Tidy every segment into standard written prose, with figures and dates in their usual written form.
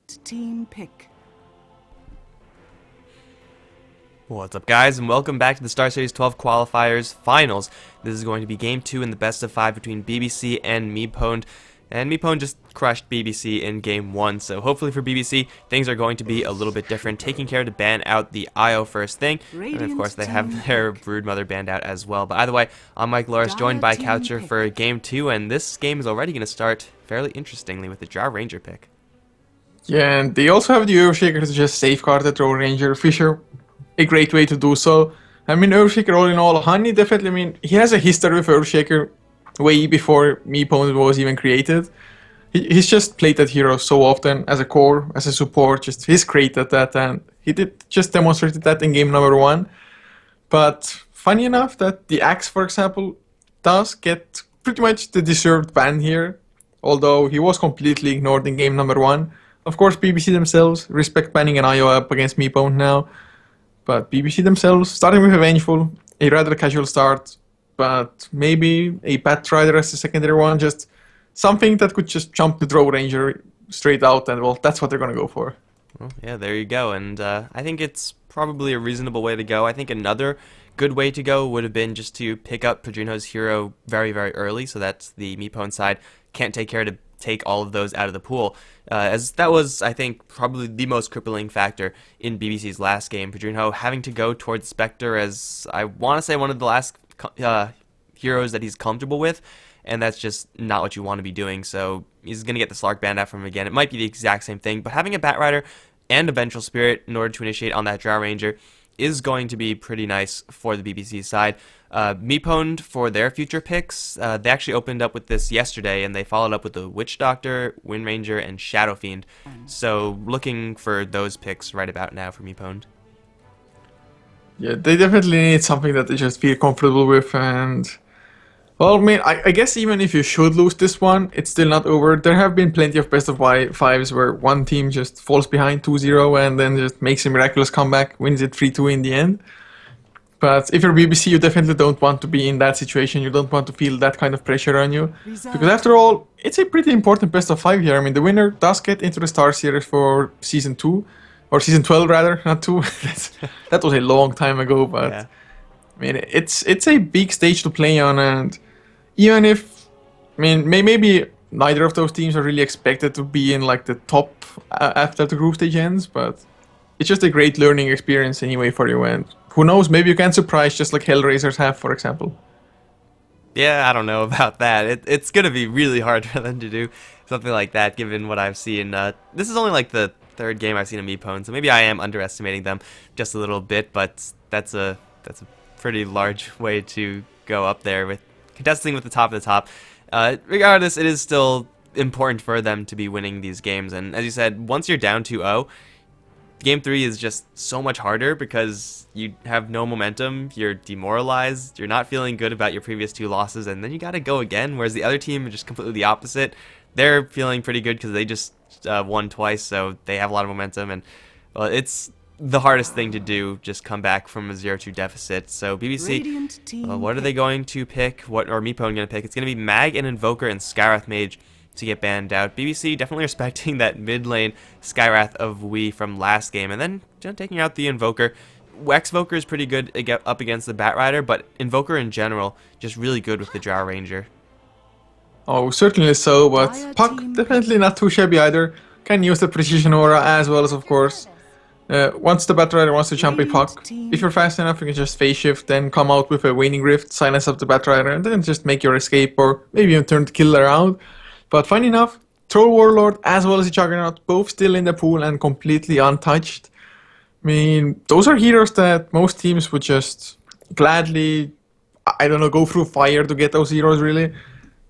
Radiant team pick. What's up, guys, and welcome back to the Star Series 12 Qualifiers Finals. This is going to be Game 2 in the best of 5 between BBC and MeePwnd. And MeePwnd just crushed BBC in Game 1, so hopefully for BBC, things are going to be a little bit different, taking care to ban out the IO first thing. And of course, they have their Broodmother banned out as well. But either way, I'm Mike Loris, joined by Coucher for Game 2, and this game is already going to start fairly interestingly with the Drow Ranger pick. Yeah, and they also have the Earthshaker to just safeguard the Drow Ranger. Fisher, a great way to do so. I mean, Earthshaker all in all, Honey definitely, I mean, he has a history with Earthshaker way before MeePwnd was even created. He's just played that hero so often as a core, as a support, just he's great at that, and he did just demonstrated that in game number 1. But funny enough that the Axe, for example, does get pretty much the deserved ban here, although he was completely ignored in game number 1. Of course, BBC themselves respect banning an IO up against MeePwnd now, but BBC themselves, starting with a Vengeful, a rather casual start, but maybe a Batrider as the secondary one, just something that could just jump the Drow Ranger straight out, and well, that's what they're going to go for. Well, yeah, there you go, and I think it's probably a reasonable way to go. I think another good way to go would have been just to pick up Padrino's hero very, very early, so that the MeePwnd side can't take care to take all of those out of the pool, as that was, I think, probably the most crippling factor in BBC's last game. Padrino having to go towards Spectre as, I want to say, one of the last heroes that he's comfortable with, and that's just not what you want to be doing, so he's going to get the Slark banned out from him again. It might be the exact same thing, but having a Batrider and a Vengeful Spirit in order to initiate on that Drow Ranger is going to be pretty nice for the BBC side. MeePwnd, for their future picks, they actually opened up with this yesterday, and they followed up with the Witch Doctor, Wind Ranger, and Shadow Fiend. So looking for those picks right about now for MeePwnd. Yeah, they definitely need something that they just feel comfortable with, and well, I mean, I guess even if you should lose this one, it's still not over. There have been plenty of best of fives where one team just falls behind 2-0 and then just makes a miraculous comeback, wins it 3-2 in the end. But if you're BBC, you definitely don't want to be in that situation. You don't want to feel that kind of pressure on you. Because after all, it's a pretty important best of 5 here. I mean, the winner does get into the Star Series for Season 2. Or Season 12 rather, not 2. That was a long time ago, but yeah. I mean, it's a big stage to play on, and even if, I mean, maybe neither of those teams are really expected to be in like the top after the group stage ends, but it's just a great learning experience anyway for you, and who knows, maybe you can surprise just like Hellraisers have, for example. Yeah, I don't know about that. It's going to be really hard for them to do something like that, given what I've seen. This is only like the third game I've seen of MeePwnd, so maybe I am underestimating them just a little bit, but that's a pretty large way to go up there with contesting with the top of the top. Regardless, it is still important for them to be winning these games, and as you said, once you're down 2-0, Game 3 is just so much harder because you have no momentum, you're demoralized, you're not feeling good about your previous 2 losses, and then you gotta go again, whereas the other team is just completely the opposite. They're feeling pretty good because they just won twice, so they have a lot of momentum, and well, it's the hardest thing to do, just come back from a 0-2 deficit. So BBC, what are they going to pick? What are MeePwnd going to pick? It's going to be Mag and Invoker and Skywrath Mage to get banned out. BBC definitely respecting that mid lane Skywrath of Wii from last game, and then taking out the Invoker. X-Voker is pretty good up against the Batrider, but Invoker in general just really good with the Drow Ranger. Oh, certainly so, but Puck definitely not too shabby either. Can use the Precision Aura as well as, of course, once the Batrider wants to jump a Puck, if you're fast enough, you can just phase shift, then come out with a Waning Rift, silence up the Batrider, and then just make your escape, or maybe even turn the kill around. But funny enough, Troll Warlord as well as the Juggernaut, both still in the pool and completely untouched. I mean, those are heroes that most teams would just gladly, I don't know, go through fire to get those heroes, really.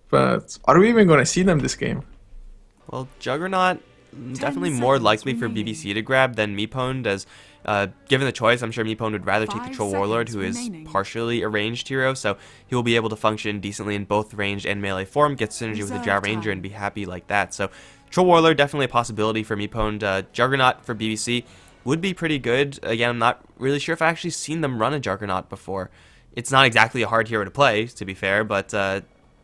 But are we even going to see them this game? Well, Juggernaut, definitely more likely for BBC to grab than MeePwnd, as given the choice, I'm sure MeePwnd would rather take the Troll Warlord, who is partially a ranged hero, so he will be able to function decently in both ranged and melee form, get synergy with the Drow Ranger, and be happy like that. So Troll Warlord, definitely a possibility for MeePwnd. Juggernaut for BBC would be pretty good. Again, I'm not really sure if I've actually seen them run a Juggernaut before. It's not exactly a hard hero to play, to be fair, but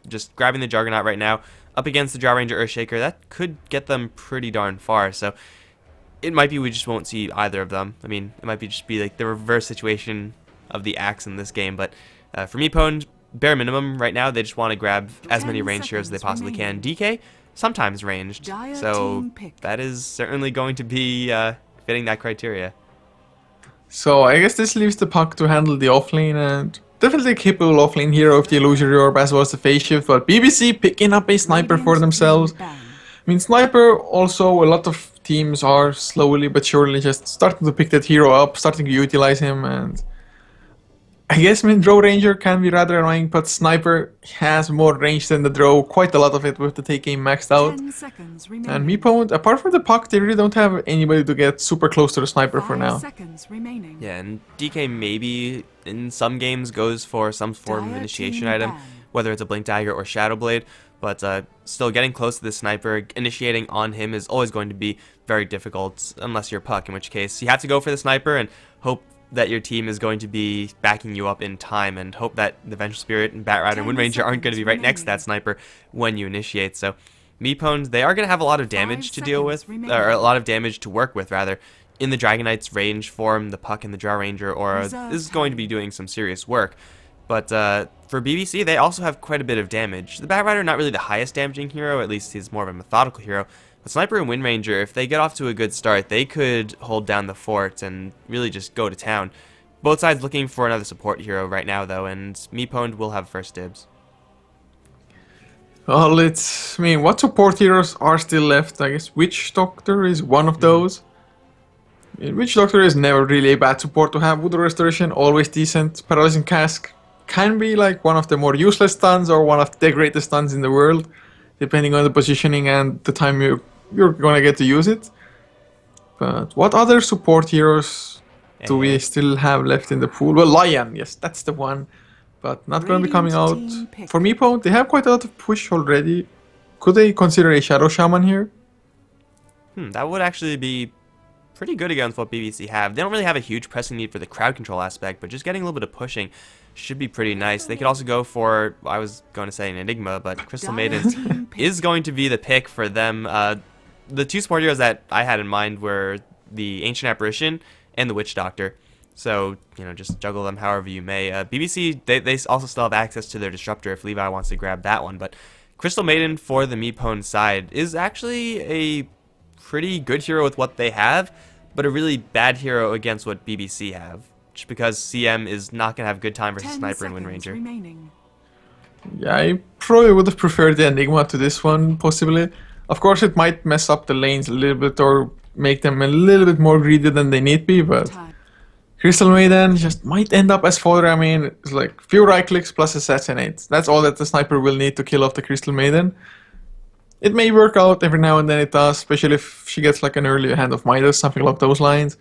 just grabbing the Juggernaut right now, up against the Drow Ranger Earthshaker, that could get them pretty darn far. So it might be we just won't see either of them. I mean, it might be just be like the reverse situation of the axe in this game. But for MeePwnd, bare minimum right now, they just want to grab as many range heroes as they possibly can. DK, sometimes ranged. So that is certainly going to be fitting that criteria. So I guess this leaves the puck to handle the offlane, and definitely a capable offlane hero of the Illusory Orb as well as the Phase Shift, but BBC picking up a sniper for themselves. I mean, sniper also, a lot of teams are slowly but surely just starting to pick that hero up, starting to utilize him, and I guess, I mean, Drow Ranger can be rather annoying, but Sniper has more range than the Drow, quite a lot of it with the take aim maxed out. And MeePwnd, apart from the puck, they really don't have anybody to get super close to the Sniper for now. Yeah, and DK maybe in some games goes for some form of initiation item, whether it's a Blink Dagger or Shadow Blade, but still getting close to the Sniper, initiating on him is always going to be very difficult, unless you're puck, in which case you have to go for the Sniper and hope that your team is going to be backing you up in time, and hope that the Vengeful Spirit and Batrider and Wind Ranger aren't going to be right next to that Sniper when you initiate. So MeePwnd, they are going to have a lot of damage to deal with, or a lot of damage to work with rather, in the Dragon Knight's range form, the puck and the Drow Ranger Aura. This is going to be doing some serious work. But for BBC, they also have quite a bit of damage. The Batrider, not really the highest damaging hero, at least he's more of a methodical hero. But Sniper and Wind Ranger, if they get off to a good start, they could hold down the fort and really just go to town. Both sides looking for another support hero right now, though, and MeePwnd will have first dibs. Well, I mean, what support heroes are still left? I guess Witch Doctor is one of those. I mean, Witch Doctor is never really a bad support to have. Voodoo Restoration, always decent. Paralyzing Cask can be like one of the more useless stuns or one of the greatest stuns in the world, depending on the positioning and the time you're gonna get to use it. But what other support heroes do we still have left in the pool? Well, Lion, yes, that's the one. But not gonna be coming out. For MeePwnd, they have quite a lot of push already. Could they consider a Shadow Shaman here? That would actually be pretty good against what BBC have. They don't really have a huge pressing need for the crowd control aspect, but just getting a little bit of pushing should be pretty nice. They could also go for, I was going to say an Enigma, but Crystal Maiden is going to be the pick for them. The two support heroes that I had in mind were the Ancient Apparition and the Witch Doctor. So, you know, just juggle them however you may. BBC, they also still have access to their Disruptor if Levi wants to grab that one. But Crystal Maiden for the MeePwnd side is actually a pretty good hero with what they have, but a really bad hero against what BBC have. Just because CM is not going to have a good time versus Sniper and Wind Ranger. Yeah, I probably would have preferred the Enigma to this one, possibly. Of course, it might mess up the lanes a little bit or make them a little bit more greedy than they need be, but Crystal Maiden just might end up as fodder. I mean, it's like few right clicks plus assassinate. That's all that the Sniper will need to kill off the Crystal Maiden. It may work out every now and then, it does, especially if she gets like an early Hand of Midas, something along those lines.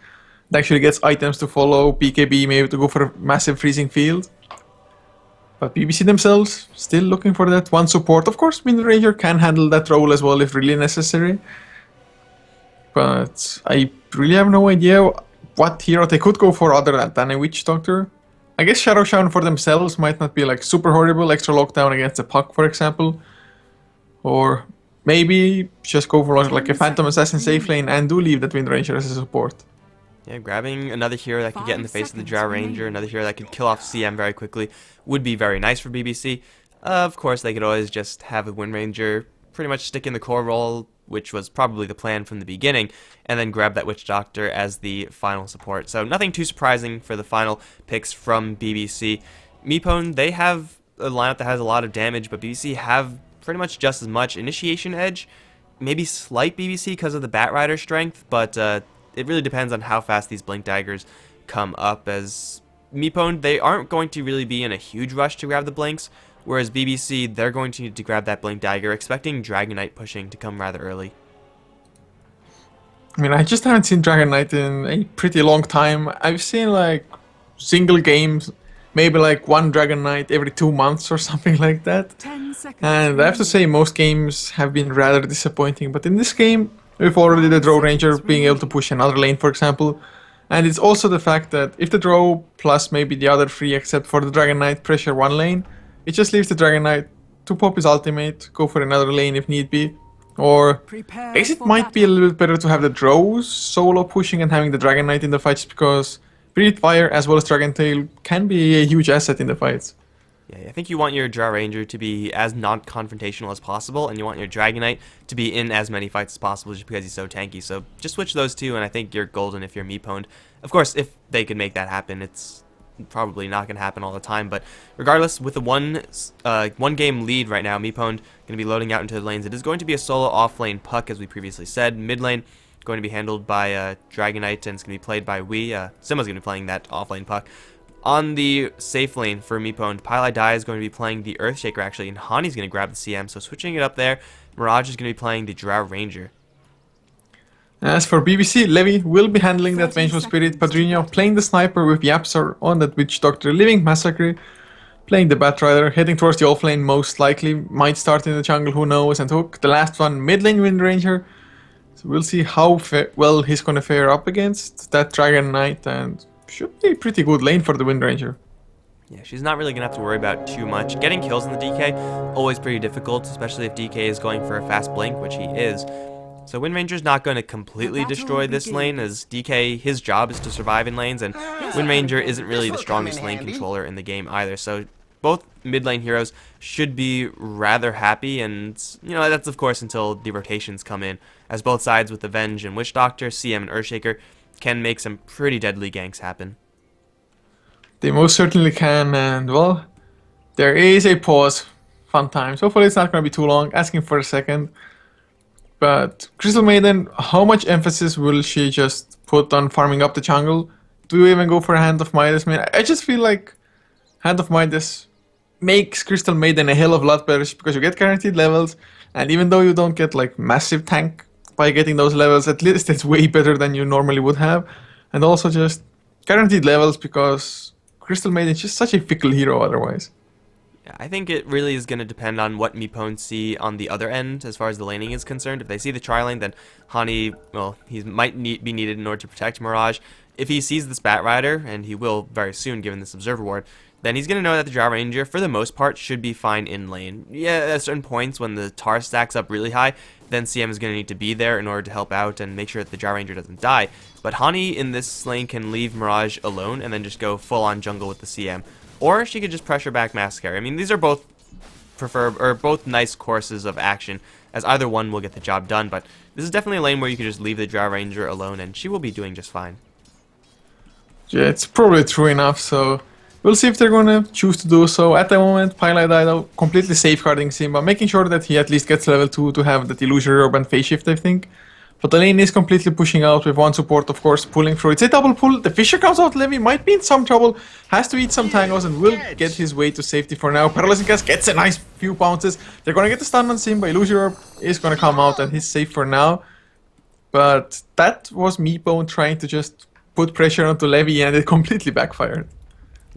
It actually gets items to follow, BKB maybe to go for a massive freezing field. But BBC themselves, still looking for that one support. Of course, Wind Ranger can handle that role as well if really necessary. But I really have no idea what hero they could go for other than a Witch Doctor. I guess Shadow Shaman for themselves might not be like super horrible, extra lockdown against the puck, for example. Or maybe just go for like a Phantom Assassin safe lane and do leave that Wind Ranger as a support. Yeah, grabbing another hero that could get in the face of the Drow Ranger, another hero that could kill off CM very quickly, would be very nice for BBC. Of course, they could always just have a Wind Ranger pretty much stick in the core role, which was probably the plan from the beginning, and then grab that Witch Doctor as the final support. So nothing too surprising for the final picks from BBC. MeePwnd, they have a lineup that has a lot of damage, but BBC have pretty much just as much. Initiation edge, maybe slight BBC because of the Batrider strength, but it really depends on how fast these Blink Daggers come up. As MeePwnd, they aren't going to really be in a huge rush to grab the Blinks, whereas BBC, they're going to need to grab that Blink Dagger, expecting Dragon Knight pushing to come rather early. I mean, I just haven't seen Dragon Knight in a pretty long time. I've seen like single games, maybe like one Dragon Knight every 2 months or something like that. And I have to say most games have been rather disappointing, but in this game, with already the Drow Ranger being able to push another lane, for example. And it's also the fact that if the Drow plus maybe the other three except for the Dragon Knight pressure one lane, it just leaves the Dragon Knight to pop his ultimate, go for another lane if need be. Or I Prepare guess it for might be a battle. little bit better to have the drows solo pushing and having the Dragon Knight in the fights because Breathe Fire as well as Dragon Tail can be a huge asset in the fights. Yeah, I think you want your Drow Ranger to be as non-confrontational as possible, and you want your Dragonite to be in as many fights as possible just because he's so tanky. So just switch those two, and I think you're golden if you're MeePwnd. Of course, if they could make that happen, it's probably not going to happen all the time, but regardless, with a one game lead right now, MeePwnd going to be loading out into the lanes. It is going to be a solo off-lane puck, as we previously said. Mid lane going to be handled by Dragonite, and it's going to be played by Wii. Simma's going to be playing that off-lane puck. On the safe lane for MeePwnd, Pylai Dai is going to be playing the Earthshaker actually, and Hani's going to grab the CM, so switching it up there, Mirage is going to be playing the Drow Ranger. As for BBC, Levi will be handling that 30 Vengeful Spirit, seconds to Padrino battle. playing the Sniper with Yapsar on that Witch Doctor, Living Massacre, playing the Batrider, heading towards the offlane most likely, might start in the jungle, who knows, and Hook, the last one, mid lane Wind Ranger. So we'll see how well he's gonna fare up against that Dragon Knight, and should be a pretty good lane for the Wind Ranger. Yeah, she's not really going to have to worry about too much. Getting kills in the DK, always pretty difficult, especially if DK is going for a fast blink, which he is. So Wind Ranger's not going to completely destroy this lane, as DK, his job is to survive in lanes, and Wind Ranger isn't really the strongest lane controller in the game either. So both mid lane heroes should be rather happy, and that's of course until the rotations come in, as both sides with Avenge and Witch Doctor, CM and Earthshaker can make some pretty deadly ganks happen. They most certainly can, and well, there is a pause. Fun times. Hopefully it's not gonna be too long, asking for a second. But Crystal Maiden, how much emphasis will she just put on farming up the jungle? Do you even go for a Hand of Midas? I mean, I just feel like Hand of Midas makes Crystal Maiden a hell of a lot better because you get guaranteed levels, and even though you don't get like massive tank by getting those levels, at least it's way better than you normally would have. And also just guaranteed levels because Crystal Maiden is just such a fickle hero otherwise. Yeah, I think it really is going to depend on what MeePwnd see on the other end as far as the laning is concerned. If they see the tri-lane, then Hani, well, he might be needed in order to protect Mirage. If he sees this Batrider, and he will very soon given this Observer Ward, then he's going to know that the Drow Ranger, for the most part, should be fine in lane. Yeah, at certain points when the tar stacks up really high, then CM is going to need to be there in order to help out and make sure that the Drow Ranger doesn't die. But Hani in this lane can leave Mirage alone and then just go full-on jungle with the CM. Or she could just pressure back Massacre. I mean, these are both both nice courses of action, as either one will get the job done, but this is definitely a lane where you can just leave the Drow Ranger alone and she will be doing just fine. Yeah, it's probably true enough, so we'll see if they're gonna choose to do so. At the moment, Pylai Dido completely safeguarding Simba, making sure that he at least gets level 2 to have that Illusory Orb and Phase Shift, I think. But the lane is completely pushing out with one support, of course, pulling through. It's a double pull. The Fisher comes out. Levi might be in some trouble. Has to eat some tangos and will get his way to safety for now. Paralyzing Cast gets a nice few bounces. They're going to get the stun on Simba. Illusory Orb is going to come out and he's safe for now. But that was MeePwnd trying to just put pressure onto Levi and it completely backfired.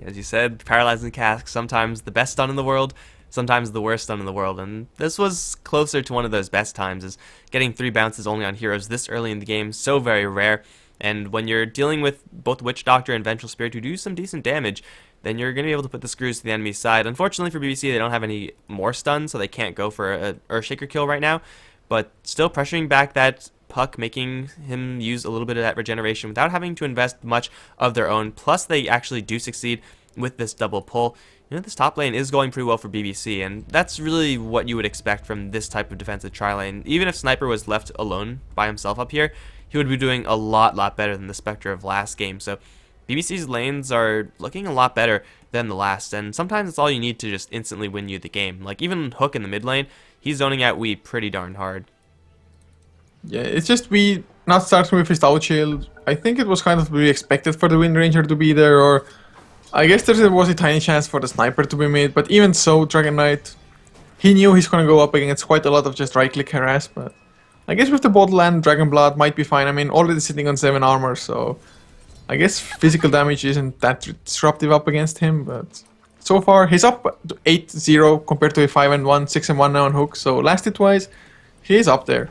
As you said, Paralyzing Cask, sometimes the best stun in the world, sometimes the worst stun in the world, and this was closer to one of those best times, as getting 3 bounces only on heroes this early in the game, so very rare, and when you're dealing with both Witch Doctor and Vengeful Spirit who do some decent damage, then you're going to be able to put the screws to the enemy's side. Unfortunately for BBC, they don't have any more stuns, so they can't go for a Earthshaker kill right now, but still pressuring back that puck, making him use a little bit of that regeneration without having to invest much of their own, plus they actually do succeed with this double pull. This top lane is going pretty well for BBC, and that's really what you would expect from this type of defensive tri-lane. Even if Sniper was left alone by himself up here, he would be doing a lot better than the Spectre of last game. So BBC's lanes are looking a lot better than the last, and sometimes it's all you need to just instantly win you the game. Like even Hook in the mid lane, he's zoning out Wii pretty darn hard. Yeah, it's just we not starting with his Stout Shield. I think it was kind of to be expected for the Wind Ranger to be there, or I guess there was a tiny chance for the Sniper to be made, but even so, Dragon Knight, he knew he's gonna go up against quite a lot of just right-click harass, but I guess with the bottle and Dragon Blood might be fine. I mean, already sitting on 7 armor, so I guess physical damage isn't that disruptive up against him, but so far he's up to 8-0 compared to a 5-1, 6-1 now on Hook, so lasted twice, he is up there.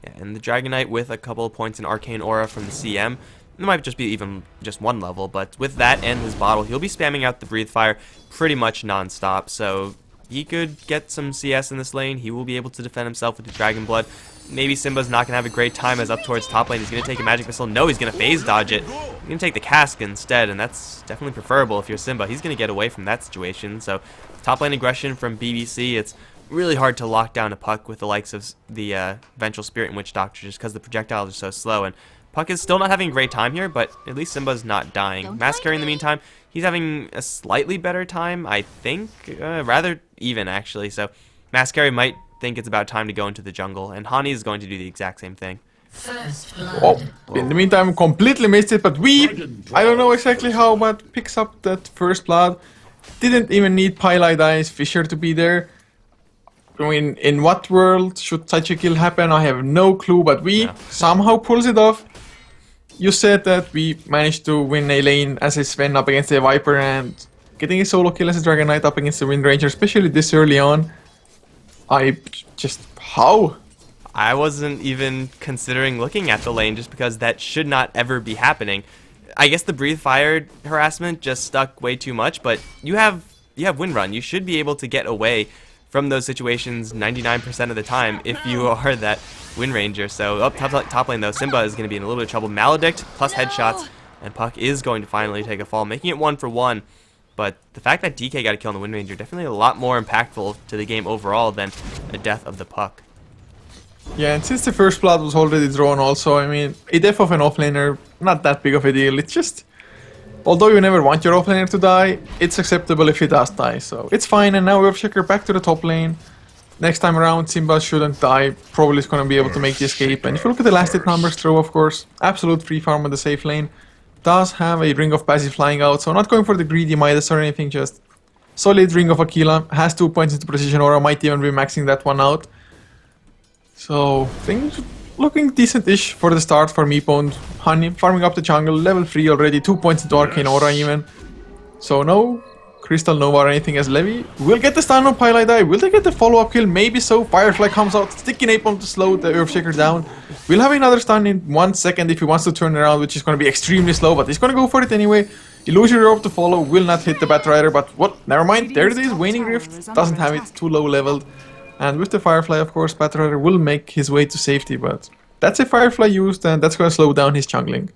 Yeah, and the Dragon Knight with a couple of points in Arcane Aura from the CM, it might just be even just 1 level, but with that and his bottle, he'll be spamming out the Breathe Fire pretty much non-stop, so he could get some CS in this lane. He will be able to defend himself with the Dragon Blood. Maybe Simba's not going to have a great time as up towards top lane. He's going to take a Magic Missile. No, he's going to phase dodge it. He's going to take the Cask instead, and that's definitely preferable if you're Simba. He's going to get away from that situation. So top lane aggression from BBC. It's really hard to lock down a Puck with the likes of the Vengeful Spirit and Witch Doctor just because the projectiles are so slow. And Puck is still not having a great time here, but at least Simba's not dying. Mass in the meantime, he's having a slightly better time, I think. Rather even, actually. So Mass might think it's about time to go into the jungle, and Hani is going to do the exact same thing. Oh, in the meantime, completely missed it, but I don't know exactly how, but picks up that first blood. Didn't even need Pylite Eyes Fisher to be there. I mean, in what world should such a kill happen? I have no clue, but somehow pulls it off. You said that we managed to win a lane as a Sven up against a Viper, and getting a solo kill as a Dragon Knight up against a Wind Ranger, especially this early on. How? I wasn't even considering looking at the lane just because that should not ever be happening. I guess the Breathe Fire harassment just stuck way too much, but you have Wind Run. You should be able to get away from those situations 99% of the time if you are that Wind Ranger. So up top lane though, Simba is going to be in a little bit of trouble. Maledict plus headshots, and Puck is going to finally take a fall, making it 1-for-1. But the fact that DK got a kill on the Wind Ranger definitely a lot more impactful to the game overall than a death of the Puck. Yeah, and since the first blood was already drawn also, I mean, a death of an offlaner, not that big of a deal. It's just, although you never want your offlaner to die, it's acceptable if he does die, so it's fine. And now Earthshaker back to the top lane. Next time around, Simba shouldn't die, probably is going to be able to make the escape. And if you look at the last hit numbers throw, of course, absolute free farm on the safe lane. Does have a Ring of Passive flying out, so not going for the greedy Midas or anything, just solid Ring of Aquila. Has 2 points into Precision Aura, might even be maxing that one out. So, things looking decent-ish for the start for MeePwnd. Hani farming up the jungle, level 3 already, 2 points into Arcane Aura even. So no Crystal Nova or anything as Levi. Will get the stun on Pylite Eye. Will they get the follow-up kill? Maybe so. Firefly comes out, sticking Napalm to slow the Earthshaker down. We'll have another stun in 1 second if he wants to turn around, which is going to be extremely slow, but he's going to go for it anyway. Illusory Orb to follow, will not hit the Batrider, but what? Never mind, there it is, Waning Rift. Doesn't have it, too low leveled. And with the Firefly, of course, Batrider will make his way to safety, but that's a Firefly used, and that's going to slow down his jungling.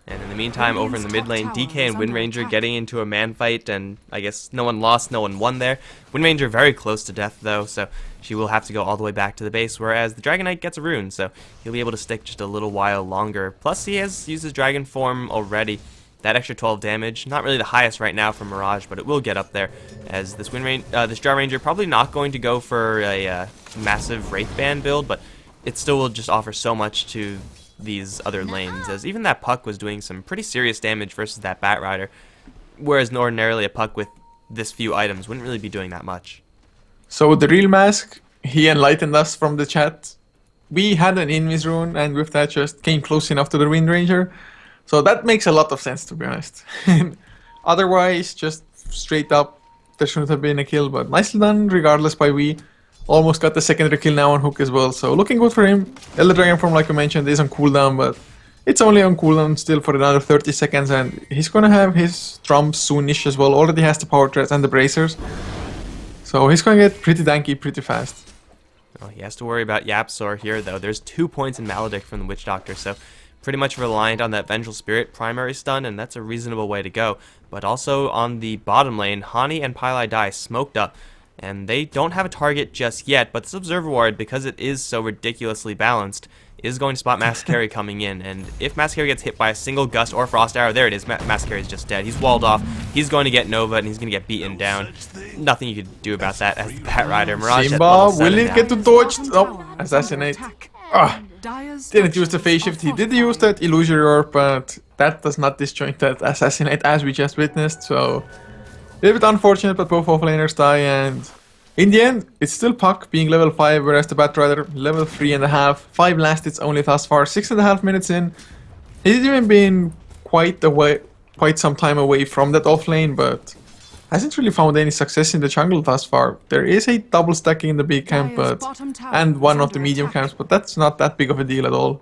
And in the meantime, over in the mid lane, DK and Wind Ranger getting into a man fight, and I guess no one lost, no one won there. Wind Ranger very close to death, though, so she will have to go all the way back to the base, whereas the Dragon Knight gets a rune, so he'll be able to stick just a little while longer. Plus, he has used his Dragon form already. That extra 12 damage, not really the highest right now for Mirage, but it will get up there, as this this Jar Ranger probably not going to go for a massive Wraith Band build, but it still will just offer so much to these other lanes, as even that Puck was doing some pretty serious damage versus that Batrider, whereas ordinarily a Puck with this few items wouldn't really be doing that much. So the real Mask, he enlightened us from the chat. We had an Invis rune, and with that just came close enough to the Wind Ranger. So that makes a lot of sense, to be honest. Otherwise, just straight up, there shouldn't have been a kill, but nicely done regardless by we. Almost got the secondary kill now on Hook as well, so looking good for him. Elder Dragon form, like I mentioned, is on cooldown, but it's only on cooldown still for another 30 seconds, and he's gonna have his trumps soonish as well. Already has the power threats and the bracers, so he's gonna get pretty tanky pretty fast. Well, he has to worry about Yapsor here, though. There's 2 points in Maledict from the Witch Doctor, so pretty much reliant on that Vengeful Spirit primary stun, and that's a reasonable way to go. But also on the bottom lane, Hani and Pylite die smoked up, and they don't have a target just yet, but this Observer Ward, because it is so ridiculously balanced, is going to spot Mascari coming in, and if Mascari gets hit by a single Gust or Frost Arrow, there it is, Mascari is just dead. He's walled off, he's going to get Nova, and he's going to get beaten down. Nothing you could do about that as the Batrider. Mirage Simba, will he get to dodge? Oh, assassinate. Didn't use the phase shift. He did use that Illusory Orb, but that does not disjoint that assassinate as we just witnessed, so a little bit unfortunate, but both offlaners die, and in the end, it's still Puck being level 5, whereas the Batrider level 3.5. 5 last hits only thus far, 6.5 minutes in. He's even been quite some time away from that offlane, but hasn't really found any success in the jungle thus far. There is a double stacking in the big camp, and one of the medium camps, but that's not that big of a deal at all.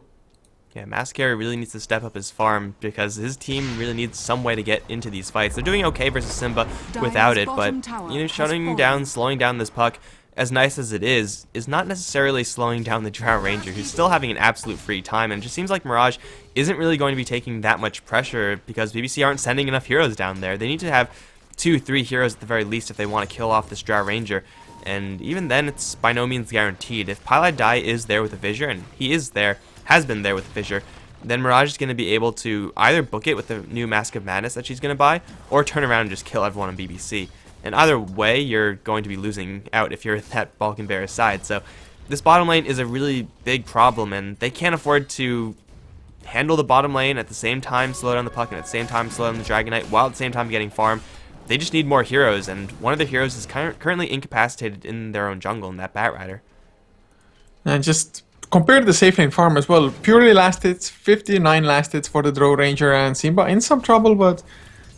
Yeah, Mascara really needs to step up his farm because his team really needs some way to get into these fights. They're doing okay versus Simba without it, but shutting down, slowing down this puck, as nice as it is not necessarily slowing down the Drow Ranger, who's still having an absolute free time, and it just seems like Mirage isn't really going to be taking that much pressure because BBC aren't sending enough heroes down there. They need to have 2-3 heroes at the very least if they want to kill off this Drow Ranger, and even then it's by no means guaranteed. If Pylai is there with a Fissure, and he is there, has been there with a Fissure, then Mirage is going to be able to either book it with the new Mask of Madness that she's going to buy, or turn around and just kill everyone on BBC. And either way, you're going to be losing out if you're that Balkan Bear side. So this bottom lane is a really big problem, and they can't afford to handle the bottom lane at the same time, slow down the puck, and at the same time slow down the Dragon Knight, while at the same time getting farm. They just need more heroes, and one of the heroes is currently incapacitated in their own jungle, in that Batrider. And just compared to the safe lane farm as well, purely last hits, 59 last hits for the Drow Ranger, and Simba in some trouble, but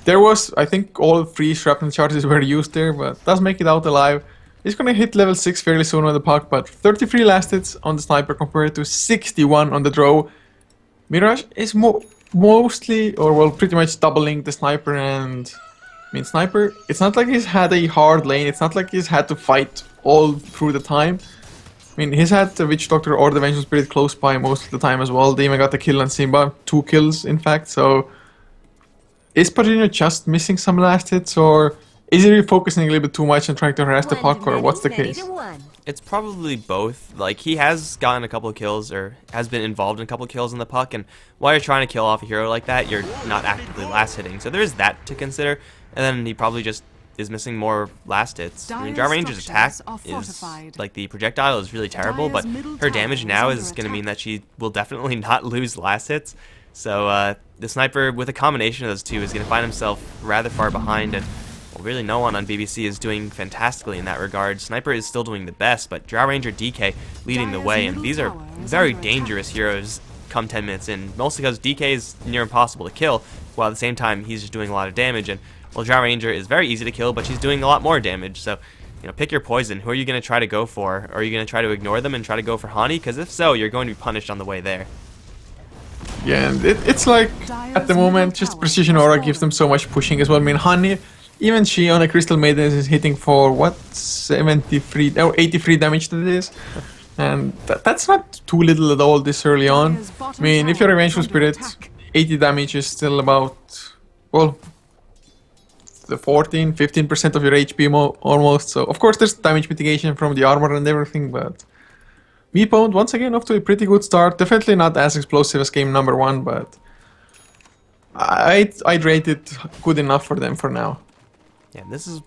there was, I think, all 3 shrapnel charges were used there, but does make it out alive. He's gonna hit level 6 fairly soon on the puck, but 33 last hits on the Sniper compared to 61 on the Drow. Mirage is mostly, or well, pretty much doubling the Sniper, and I mean, Sniper, it's not like he's had a hard lane, it's not like he's had to fight all through the time. I mean, he's had the Witch Doctor or the Vengeful Spirit close by most of the time as well. They even got the kill on Simba, 2 kills in fact, so is Padrino just missing some last hits, or is he focusing a little bit too much and trying to harass the puck, or what's the case? It's probably both. Like, he has gotten a couple of kills, or has been involved in a couple of kills in the puck, and while you're trying to kill off a hero like that, you're not actively last hitting. So there is that to consider, and then he probably just is missing more last hits. I mean, Drow Ranger's attack is, like, the projectile is really terrible, but her damage now is going to mean that she will definitely not lose last hits. So the Sniper, with a combination of those two, is going to find himself rather far behind, and well, really no one on BBC is doing fantastically in that regard. Sniper is still doing the best, but Drow Ranger DK leading the way, and these are very dangerous heroes come 10 minutes in, mostly because DK is near impossible to kill, while at the same time he's just doing a lot of damage, and well, Drow Ranger is very easy to kill, but she's doing a lot more damage, so pick your poison. Who are you going to try to go for? Are you going to try to ignore them and try to go for Hani? Because if so, you're going to be punished on the way there. Yeah, and it's like, at the moment, just Precision Aura gives them so much pushing as well. I mean, Hani, even she on a Crystal Maiden is hitting for, what, 73 or 83 damage that it is? And that's not too little at all this early on. I mean, if you're a Vengeful Spirit, 80 damage is still about, well, the 14-15% of your HP almost. So, of course, there's damage mitigation from the armor and everything, but MeePwnd, once again, off to a pretty good start. Definitely not as explosive as game number 1, but I'd rate it good enough for them for now. Yeah, this is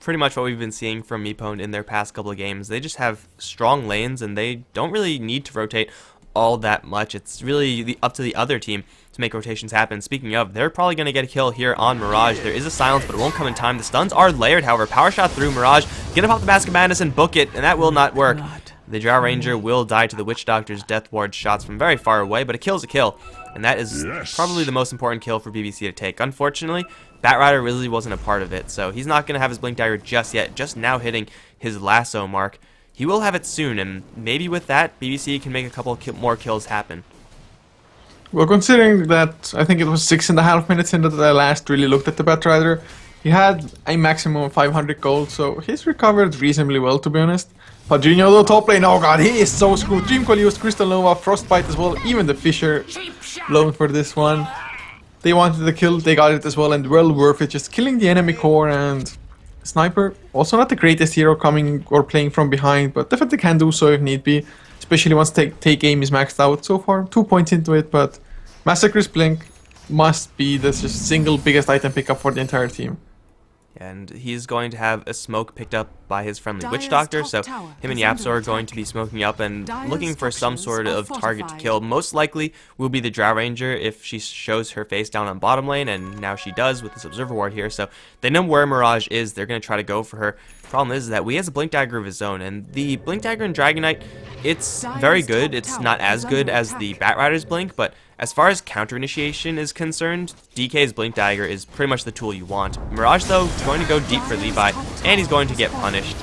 pretty much what we've been seeing from MeePwnd in their past couple of games. They just have strong lanes, and they don't really need to rotate all that much. It's really up to the other team to make rotations happen. Speaking of, they're probably going to get a kill here on Mirage. There is a silence, but it won't come in time. The stuns are layered, however. Power shot through Mirage. Gonna pop the Mask of Madness and book it, and that will not work. The Drow Ranger will die to the Witch Doctor's Death Ward shots from very far away, but a kill's a kill. And that is probably the most important kill for BBC to take. Unfortunately, Batrider really wasn't a part of it, so he's not going to have his Blink Dagger just yet, just now hitting his lasso mark. He will have it soon, and maybe with that, BBC can make a couple more kills happen. Well, considering that I think it was 6.5 minutes into the last really looked at the Batrider, he had a maximum of 500 gold, so he's recovered reasonably well, to be honest. Padrino, the top lane, oh god, he is so screwed. Dreamcoil used Crystal Nova, Frostbite as well, even the Fissure blown for this one. They wanted the kill, they got it as well, and well worth it, just killing the enemy core. And Sniper, also not the greatest hero coming or playing from behind, but definitely can do so if need be, especially once take aim is maxed out. So far, 2 points into it, but Massacre's Blink must be the just single biggest item pickup for the entire team. And he's going to have a smoke picked up by his friendly Witch Doctor, so him and Yapso are going to be smoking up and looking for some sort of target to kill. Most likely will be the Drow Ranger if she shows her face down on bottom lane, and now she does with this Observer Ward here, so they know where Mirage is. They're going to try to go for her. Problem is that we has a Blink Dagger of his own, and the Blink Dagger in Dragon Knight, it's very good. It's not as good as the Batrider's Blink, but as far as counter initiation is concerned, DK's Blink Dagger is pretty much the tool you want. Mirage, though, is going to go deep for Levi, and he's going to get punished.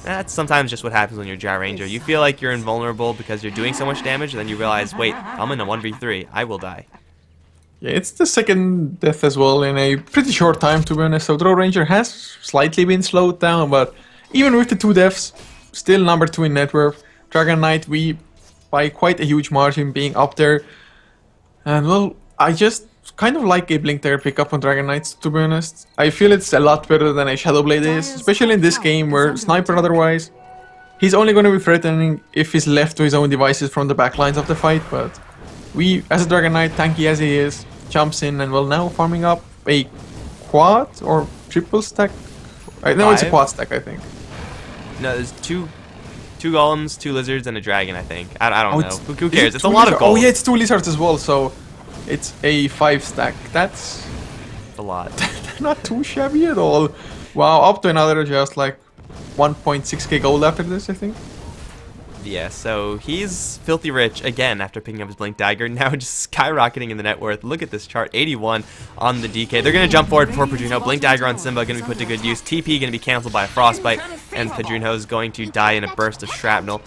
That's sometimes just what happens when you're Gyro Ranger. You feel like you're invulnerable because you're doing so much damage, and then you realize, wait, I'm in a 1v3. I will die. Yeah, it's the second death as well in a pretty short time, to be honest. So Draw Ranger has slightly been slowed down, but even with the 2 deaths, still number 2 in net worth. Dragon Knight, we by quite a huge margin being up there. And well, I just kind of like a Blink Dagger pickup on Dragon Knights, to be honest. I feel it's a lot better than a Shadowblade is, especially in this game where Sniper otherwise, he's only going to be threatening if he's left to his own devices from the backlines of the fight, but we, as a Dragon Knight, tanky as he is, jumps in and well now farming up a quad or triple stack. No, it's a quad stack, I think. No, there's two golems, 2 lizards, and a dragon, I think. I don't know. Who cares? It's a lot of gold. Oh yeah, it's 2 lizards as well, so it's a 5 stack. That's a lot. not too shabby at all. Wow, up to another just like 1.6k gold after this, I think. Yeah, so he's filthy rich again after picking up his Blink Dagger, now just skyrocketing in the net worth. Look at this chart, 81 on the DK. They're going to jump forward before Padrino. Blink Dagger on Simba going to be put to good use. TP going to be cancelled by a Frostbite, and Padrino is going to die in a burst of shrapnel.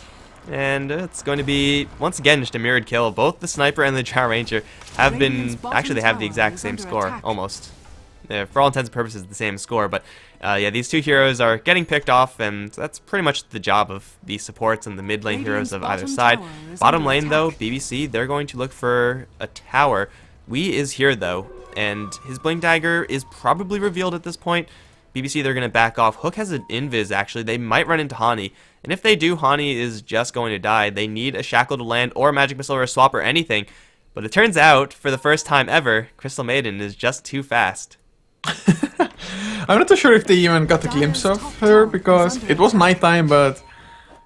And it's going to be, once again, just a mirrored kill. Both the Sniper and the Gyro Ranger have been, actually they have the exact same score, almost. For all intents and purposes, the same score, but yeah, these 2 heroes are getting picked off, and that's pretty much the job of the supports and the mid lane heroes of either side. Bottom lane, though, BBC, they're going to look for a tower. Wee is here, though, and his Blink Dagger is probably revealed at this point. BBC, they're going to back off. Hook has an invis, actually. They might run into Hani, and if they do, Hani is just going to die. They need a Shackle to land, or a Magic Missile, or a Swap, or anything. But it turns out, for the first time ever, Crystal Maiden is just too fast. I'm not too sure if they even got a glimpse of her, because it was nighttime, but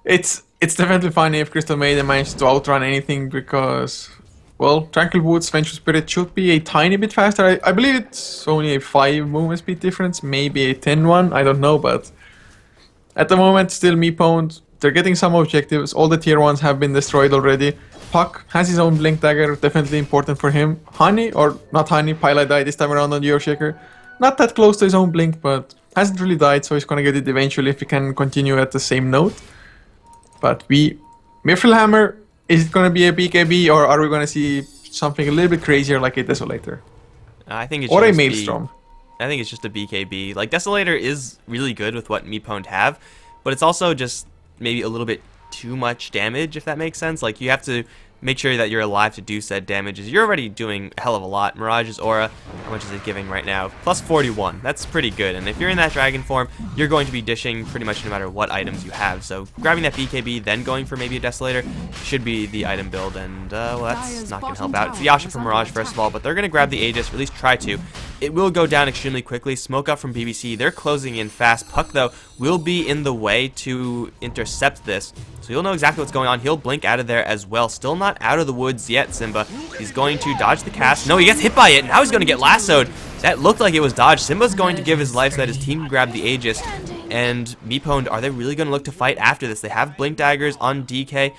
it's definitely funny if Crystal Maiden managed to outrun anything, because, well, Tranquil Woods Vengeful Spirit should be a tiny bit faster. I believe it's only a 5 movement speed difference, maybe a 10 one, I don't know, but at the moment, still MeePwnd, they're getting some objectives. All the tier 1s have been destroyed already. Puck has his own Blink Dagger, definitely important for him. Honey, or not Honey, Pilot died this time around on Shaker. Not that close to his own Blink, but hasn't really died, so he's gonna get it eventually if he can continue at the same note. But Mithril Hammer, is it gonna be a BKB, or are we gonna see something a little bit crazier like a Desolator? I think it's or a Maelstrom. I think it's just a BKB. Like, Desolator is really good with what MeePwnd have, but it's also just maybe a little bit too much damage, if that makes sense. Like, you have to make sure that you're alive to do said damages. You're already doing a hell of a lot. Mirage's Aura, how much is it giving right now? Plus 41. That's pretty good. And if you're in that dragon form, you're going to be dishing pretty much no matter what items you have. So grabbing that BKB, then going for maybe a Desolator should be the item build. And, well, that's not going to help out. It's the Yasha from Mirage, first of all, but they're going to grab the Aegis, or at least try to. It will go down extremely quickly. Smoke up from BBC. They're closing in fast. Puck, though, will be in the way to intercept this. So you'll know exactly what's going on. He'll blink out of there as well. Still not out of the woods yet, Simba. He's going to dodge the cast. No, he gets hit by it. Now he's going to get lassoed. That looked like it was dodged. Simba's going to give his life so that his team can grab the Aegis. And MeePwnd, are they really going to look to fight after this? They have Blink Daggers on DK.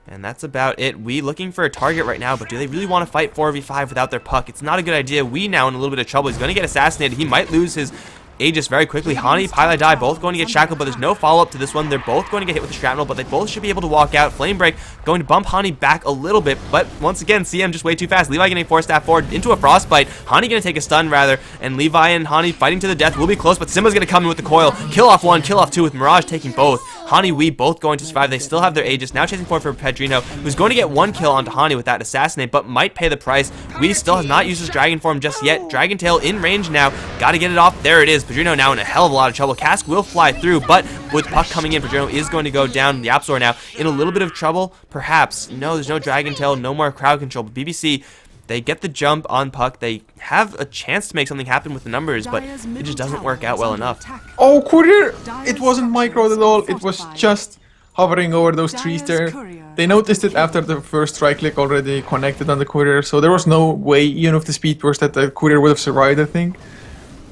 And that's about it. We looking for a target right now, but do they really want to fight 4v5 without their Puck? It's not a good idea. We now in a little bit of trouble. He's going to get assassinated. He might lose his Aegis very quickly. Hani, Pilot Die, both going to get shackled, but there's no follow-up to this one. They're both going to get hit with the shrapnel, but they both should be able to walk out. Flame Break going to bump Hani back a little bit, but once again, CM just way too fast. Levi getting forced staff forward into a Frostbite. Hani going to take a stun, rather, and Levi and Hani fighting to the death will be close, but Simba's going to come in with the coil. Kill off one, kill off two, with Mirage taking both. Hani, Wee both going to survive. They still have their Aegis. Now chasing forward for Pedrino, who's going to get one kill onto Hani with that assassinate, but might pay the price. Wee still has not used his Dragon form just yet. Dragon Tail in range now. Got to get it off. There it is. Pedrino now in a hell of a lot of trouble. Cask will fly through, but with Puck coming in, Pedrino is going to go down. The Apsor now in a little bit of trouble, perhaps. No, there's no Dragon Tail, no more crowd control, but BBC, they get the jump on Puck. They have a chance to make something happen with the numbers, but it just doesn't work out well enough. Oh, Courier! It wasn't microed at all. It was just hovering over those trees there. They noticed it after the first strike click already connected on the Courier, so there was no way, even with the speed burst, that the Courier would have survived, I think.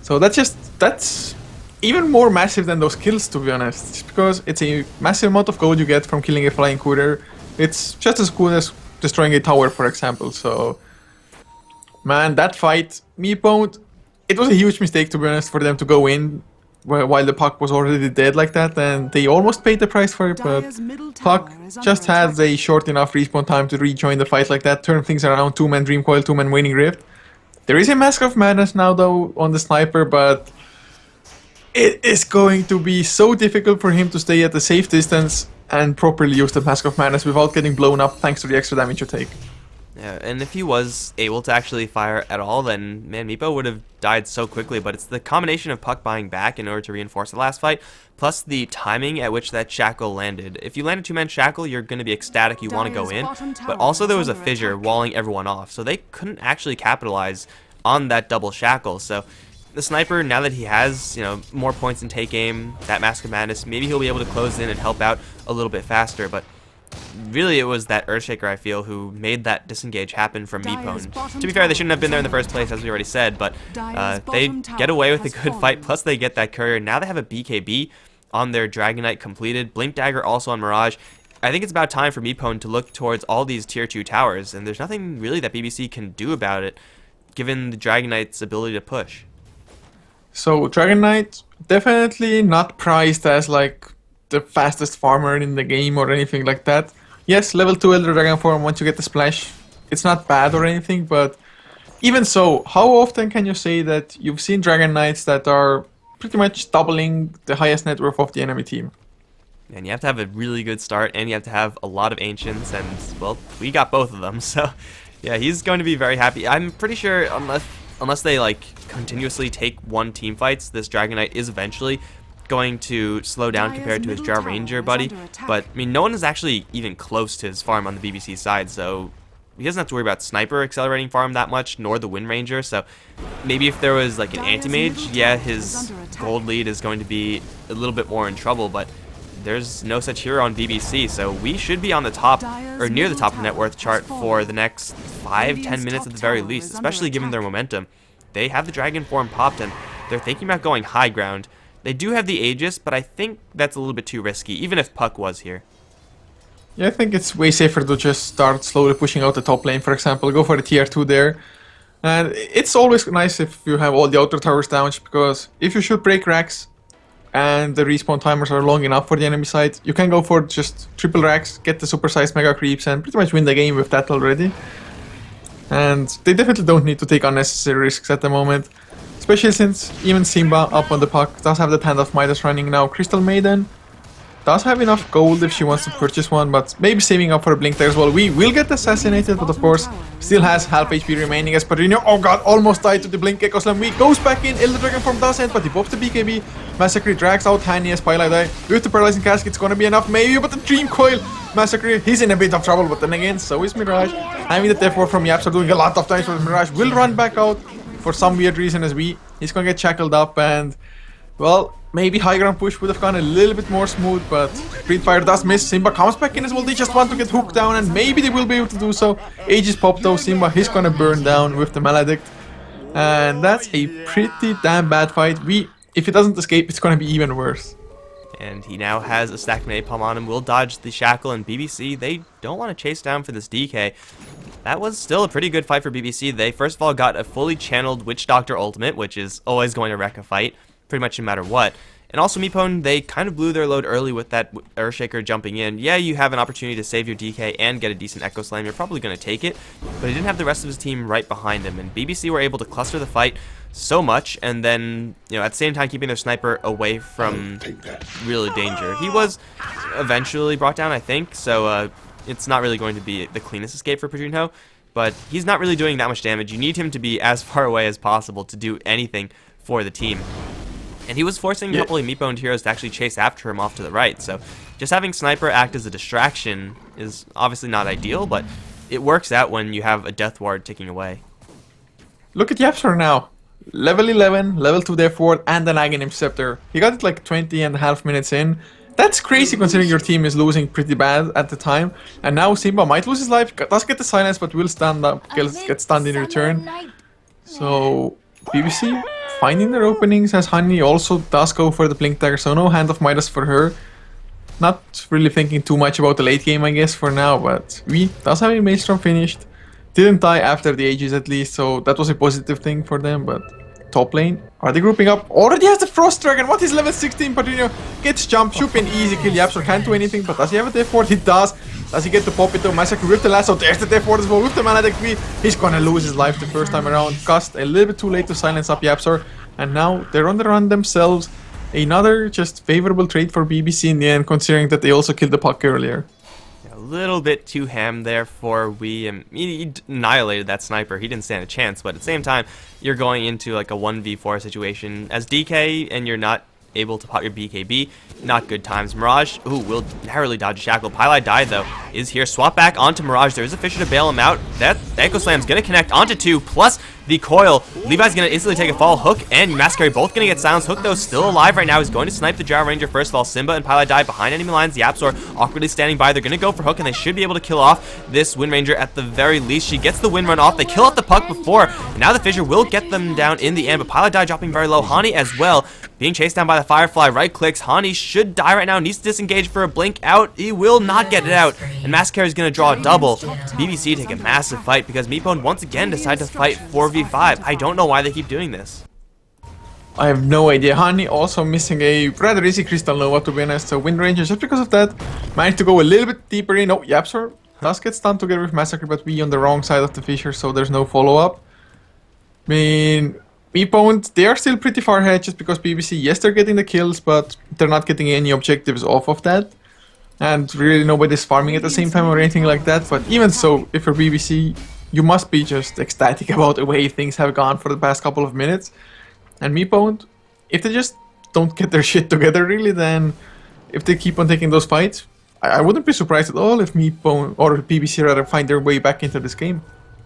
So that's even more massive than those kills, to be honest. Just because it's a massive amount of gold you get from killing a flying Courier. It's just as good as destroying a tower, for example, so... Man, that fight, MeePwnd, it was a huge mistake, to be honest, for them to go in while the Puck was already dead like that, and they almost paid the price for it, but Puck just had a short enough respawn time to rejoin the fight like that, turn things around, 2-man Dream Coil, 2-man Waning Rift. There is a Mask of Madness now though on the Sniper, but it is going to be so difficult for him to stay at a safe distance and properly use the Mask of Madness without getting blown up thanks to the extra damage you take. Yeah, and if he was able to actually fire at all, then, man, Meepo would have died so quickly, but it's the combination of Puck buying back in order to reinforce the last fight, plus the timing at which that Shackle landed. If you land a 2-man Shackle, you're going to be ecstatic, you want to go in, but also there was a fissure walling everyone off, so they couldn't actually capitalize on that double Shackle, so the Sniper, now that he has, you know, more points in take aim, that Mask of Madness, maybe he'll be able to close in and help out a little bit faster, but really it was that Earthshaker, I feel, who made that disengage happen from MeePwnd. To be fair, they shouldn't have been there in the first place, as we already said, but they get away with a good fight, plus they get that courier. Now they have a BKB on their Dragonite completed, Blink Dagger also on Mirage. I think it's about time for MeePwnd to look towards all these tier 2 towers, and there's nothing really that BBC can do about it, given the Dragonite's ability to push. So Dragonite, definitely not prized as like the fastest farmer in the game or anything like that. Yes, level 2 Elder Dragon form, once you get the splash, it's not bad or anything, but even so, how often can you say that you've seen Dragon Knights that are pretty much doubling the highest net worth of the enemy team? And you have to have a really good start, and you have to have a lot of Ancients, and, well, we got both of them, so yeah, he's going to be very happy. I'm pretty sure, unless they, like, continuously take one team fights, this Dragonite is eventually going to slow down compared to his Jar Ranger buddy, but I mean, no one is actually even close to his farm on the BBC side, so he doesn't have to worry about Sniper accelerating farm that much, nor the Wind Ranger, so maybe if there was like an Anti-Mage, yeah, his gold lead is going to be a little bit more in trouble, but there's no such hero on BBC, so we should be on the top, or near the top of the net worth chart for the next 5-10 minutes at the very least, especially given their momentum. They have the Dragon form popped, and they're thinking about going high ground. They do have the Aegis, but I think that's a little bit too risky, even if Puck was here. Yeah, I think it's way safer to just start slowly pushing out the top lane, for example, go for the tier 2 there. And it's always nice if you have all the outer towers down, because if you should break racks and the respawn timers are long enough for the enemy side, you can go for just triple racks, get the supersized mega creeps, and pretty much win the game with that already. And they definitely don't need to take unnecessary risks at the moment. Especially since even Simba up on the Puck does have the Hand of Midas running now. Crystal Maiden does have enough gold if she wants to purchase one, but maybe saving up for a Blink there as well. We will get assassinated, but of course still has half HP remaining as Padrino. Oh god, almost died to the Blink Echo Slam. We goes back in, Elder Dragon form does end, but he pops the BKB. Massacre drags out Hanny as Pylai die. With the Paralyzing Cask, it's gonna be enough maybe, but the Dream Coil Massacre, he's in a bit of trouble, but then again, so is Mirage. Having the Death Ward from Yaps are doing a lot of damage, but Mirage will run back out for some weird reason as he's gonna get shackled up, and well, maybe high ground push would have gone a little bit more smooth, but Creed Fire does miss. Simba comes back in as well. They just want to get hooked down, and maybe they will be able to do so. Aegis pop though. Simba, he's gonna burn down with the Maledict, and that's a pretty damn bad fight. If he doesn't escape, it's gonna be even worse. And he now has a stack of Napalm on him, will dodge the Shackle, and BBC, they don't want to chase down for this DK. That was still a pretty good fight for BBC. They first of all got a fully channeled Witch Doctor ultimate, which is always going to wreck a fight, pretty much no matter what. And also MeePwnd, they kind of blew their load early with that Earthshaker jumping in. Yeah, you have an opportunity to save your DK and get a decent Echo Slam. You're probably going to take it, but he didn't have the rest of his team right behind him. And BBC were able to cluster the fight so much, and then, you know, at the same time keeping their Sniper away from really danger. He was eventually brought down, I think, so it's not really going to be the cleanest escape for Padrino, but he's not really doing that much damage. You need him to be as far away as possible to do anything for the team. And he was forcing a couple of MeePwnd heroes to actually chase after him off to the right, so just having Sniper act as a distraction is obviously not ideal, but it works out when you have a Death Ward ticking away. Look at Yapster now. Level 11, level 2 Death Ward, and an Aghanim Scepter. He got it like 20.5 minutes in. That's crazy considering your team is losing pretty bad at the time. And now Simba might lose his life, does get the silence, but will stand up, get stunned in return. So, BBC finding their openings as Honey also does go for the Blink Dagger, so no Hand of Midas for her. Not really thinking too much about the late game, I guess, for now, but we does have a Maelstrom finished. Didn't die after the Aegis at least, so that was a positive thing for them, but top lane. Are they grouping up? Already has the Frost Dragon. What is level 16? Padrino gets jump. Should be an easy kill. Yapzor can't do anything, but does he have a death ward? He does. Does he get to pop it though? Massacre with the lasso. There's the death ward as well. With the mana degree, he's gonna lose his life the first time around. Cast a little bit too late to silence up Yapzor. And now they're on the run themselves. Another just favorable trade for BBC in the end, considering that they also killed the puck earlier. A little bit too ham there for Wii, and he annihilated that sniper. He didn't stand a chance, but at the same time, you're going into like a 1v4 situation as DK, and you're not able to pop your BKB. Not good times. Mirage, ooh, will narrowly dodge a shackle. Pylai died though, is here. Swap back onto Mirage. There is a Fisher to bail him out. That Echo Slam's gonna connect onto 2, plus the coil. Levi's gonna instantly take a fall. Hook and Masquerade both gonna get silenced. Hook though still alive right now. He's going to snipe the Drow Ranger first of all. Simba and Pylai die behind enemy lines. The Yapzor awkwardly standing by. They're gonna go for Hook, and they should be able to kill off this Wind Ranger at the very least. She gets the Wind Run off. They kill off the puck before. Now the Fissure will get them down in the end, but Pylai die dropping very low. Hani as well, being chased down by the Firefly. Right clicks. Hani should die right now. Needs to disengage for a blink out. He will not get it out, and Mascara is gonna draw a double. BBC take a massive fight because MeePwnd once again decide to fight 4v5. I don't know why they keep doing this. I have no idea. Hani also missing a rather easy Crystal Nova, to be honest. So Wind Ranger, just because of that, managed to go a little bit deeper in. Oh, Yapzor does get stunned together with Massacre, but we on the wrong side of the Fissure, so there's no follow-up. I mean, MeePwnd, they are still pretty far ahead just because BBC, yes, they're getting the kills, but they're not getting any objectives off of that. And really nobody's farming at the same time or anything like that. But even so, if you're BBC, you must be just ecstatic about the way things have gone for the past couple of minutes. And MeePwnd, if they just don't get their shit together really, then if they keep on taking those fights, I wouldn't be surprised at all if MeePwnd, or BBC rather, find their way back into this game.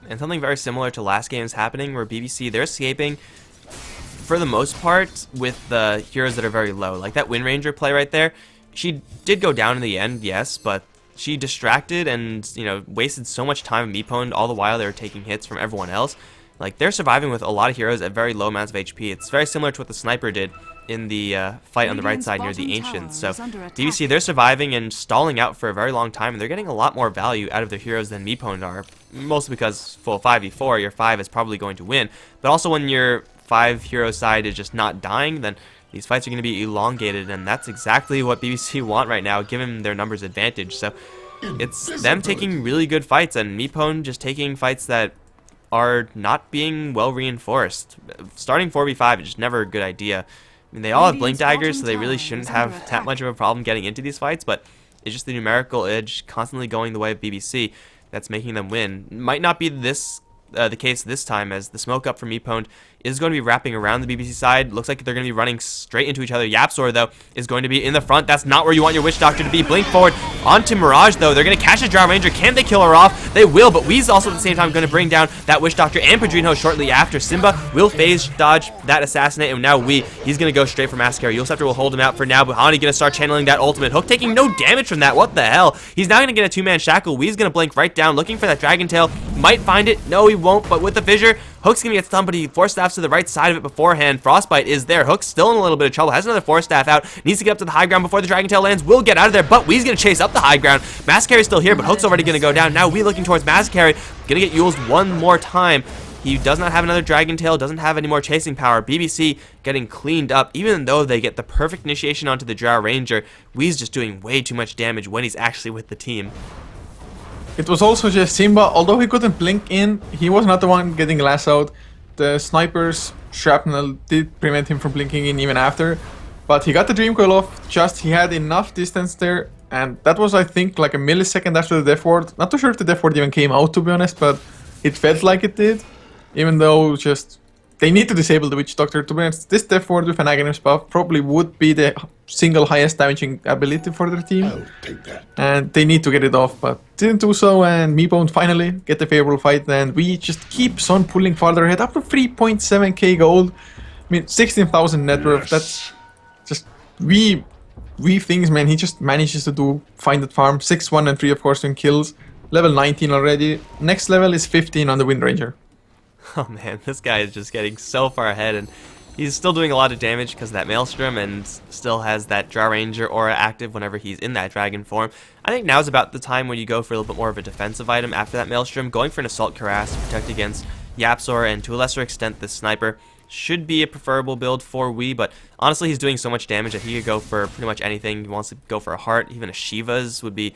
And something very similar to last game is happening where BBC, they're escaping for the most part with the heroes that are very low. Like that Wind Ranger play right there. She did go down in the end, yes, but she distracted and, you know, wasted so much time with MeePwnd all the while they were taking hits from everyone else. Like, they're surviving with a lot of heroes at very low amounts of HP. It's very similar to what the sniper did in the fight on the right side near the Ancients. So, BBC, they're surviving and stalling out for a very long time, and they're getting a lot more value out of their heroes than MeePwnd are. Mostly because, full 5v4, your 5 is probably going to win. But also when your 5 hero side is just not dying, then these fights are going to be elongated, and that's exactly what BBC want right now, given their numbers advantage. So it's them taking really good fights, and MeePwnd just taking fights that are not being well reinforced. Starting 4v5 is just never a good idea. I mean, they all have Blink Daggers, so they really shouldn't have that much of a problem getting into these fights, but it's just the numerical edge constantly going the way of BBC that's making them win. Might not be this the case this time, as the smoke up from MeePwnd is going to be wrapping around the BBC side. Looks like they're going to be running straight into each other. Yapzor, though, is going to be in the front. That's not where you want your Witch Doctor to be. Blink forward onto Mirage, though. They're going to catch the Drow Ranger. Can they kill her off? They will, but Wee's also at the same time going to bring down that Witch Doctor and Padrino shortly after. Simba will phase dodge that assassinate, and now he's going to go straight for Mascara. Yulscepter will hold him out for now, but Hani going to start channeling that ultimate. Hook taking no damage from that. What the hell? He's now going to get a two-man shackle. Wee's going to blink right down, looking for that Dragon Tail. Might find it. No, he won't, but with the fissure, Hook's gonna get stunned, but he Force Staffs to the right side of it beforehand. Frostbite is there. Hook's still in a little bit of trouble. Has another Force Staff out. Needs to get up to the high ground before the Dragon Tail lands. Will get out of there, but Wee's gonna chase up the high ground. Mascary's still here, but Hook's already gonna go down. Now Wee looking towards Mascary. Gonna get used one more time. He does not have another Dragon Tail, doesn't have any more chasing power. BBC getting cleaned up, even though they get the perfect initiation onto the Drow Ranger. Wee's just doing way too much damage when he's actually with the team. It was also just Simba, although he couldn't blink in, he was not the one getting lassoed. The sniper's shrapnel did prevent him from blinking in even after, but he got the Dream Coil off, just he had enough distance there, and that was, I think, like a millisecond after the death ward. Not too sure if the death ward even came out, to be honest, but it felt like it did, even though just they need to disable the Witch Doctor. To be honest, this death ward with an Aghanim buff probably would be the single highest damaging ability for their team. I'll take that. And they need to get it off, but didn't do so, and MeePwnd finally get the favorable fight, and we just keeps on pulling farther ahead, up to 3.7k gold. I mean, 16,000 net worth, that's just we things, man. He just manages to find that farm. 6, 1, and 3, of course, in kills. Level 19 already. Next level is 15 on the Wind Ranger. Oh man, this guy is just getting so far ahead, and he's still doing a lot of damage because of that Maelstrom, and still has that Drow Ranger aura active whenever he's in that dragon form. I think now's about the time when you go for a little bit more of a defensive item after that Maelstrom, going for an Assault Cuirass to protect against Yapzor and to a lesser extent the Sniper. should be a preferable build for Wii, but honestly, he's doing so much damage that he could go for pretty much anything. He wants to go for a heart. Even a Shiva's would be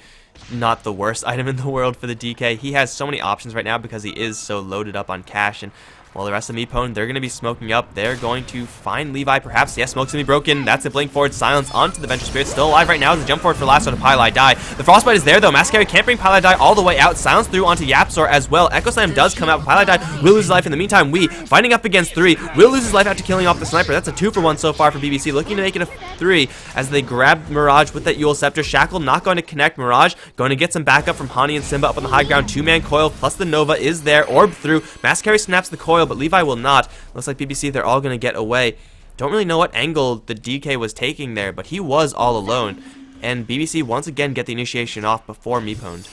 not the worst item in the world for the DK. He has so many options right now because he is so loaded up on cash, and while the rest of MeePwnd, they're going to be smoking up. They're going to find Levi, perhaps. Yes, smoke's going to be broken. That's a blink forward silence onto the Venture Spirit. Still alive right now as a jump forward for last one to Pylai Die. The Frostbite is there, though. Mascari can't bring Pylai Die all the way out. Silence through onto Yapzor as well. Echo Slam does come out. Pylai Die will lose his life. In the meantime, Wii, fighting up against 3, will lose his life after killing off the Sniper. That's a 2-for-1 so far for BBC. Looking to make it a 3 as they grab Mirage with that Yule Scepter. Shackle not going to connect Mirage. Going to get some backup from Hani and Simba up on the high ground. 2-man coil plus the Nova is there. Orb through. Mascari snaps the coil, but Levi will not. Looks like BBC, they're all going to get away. Don't really know what angle the DK was taking there, but he was all alone. And BBC once again get the initiation off before MeePwnd.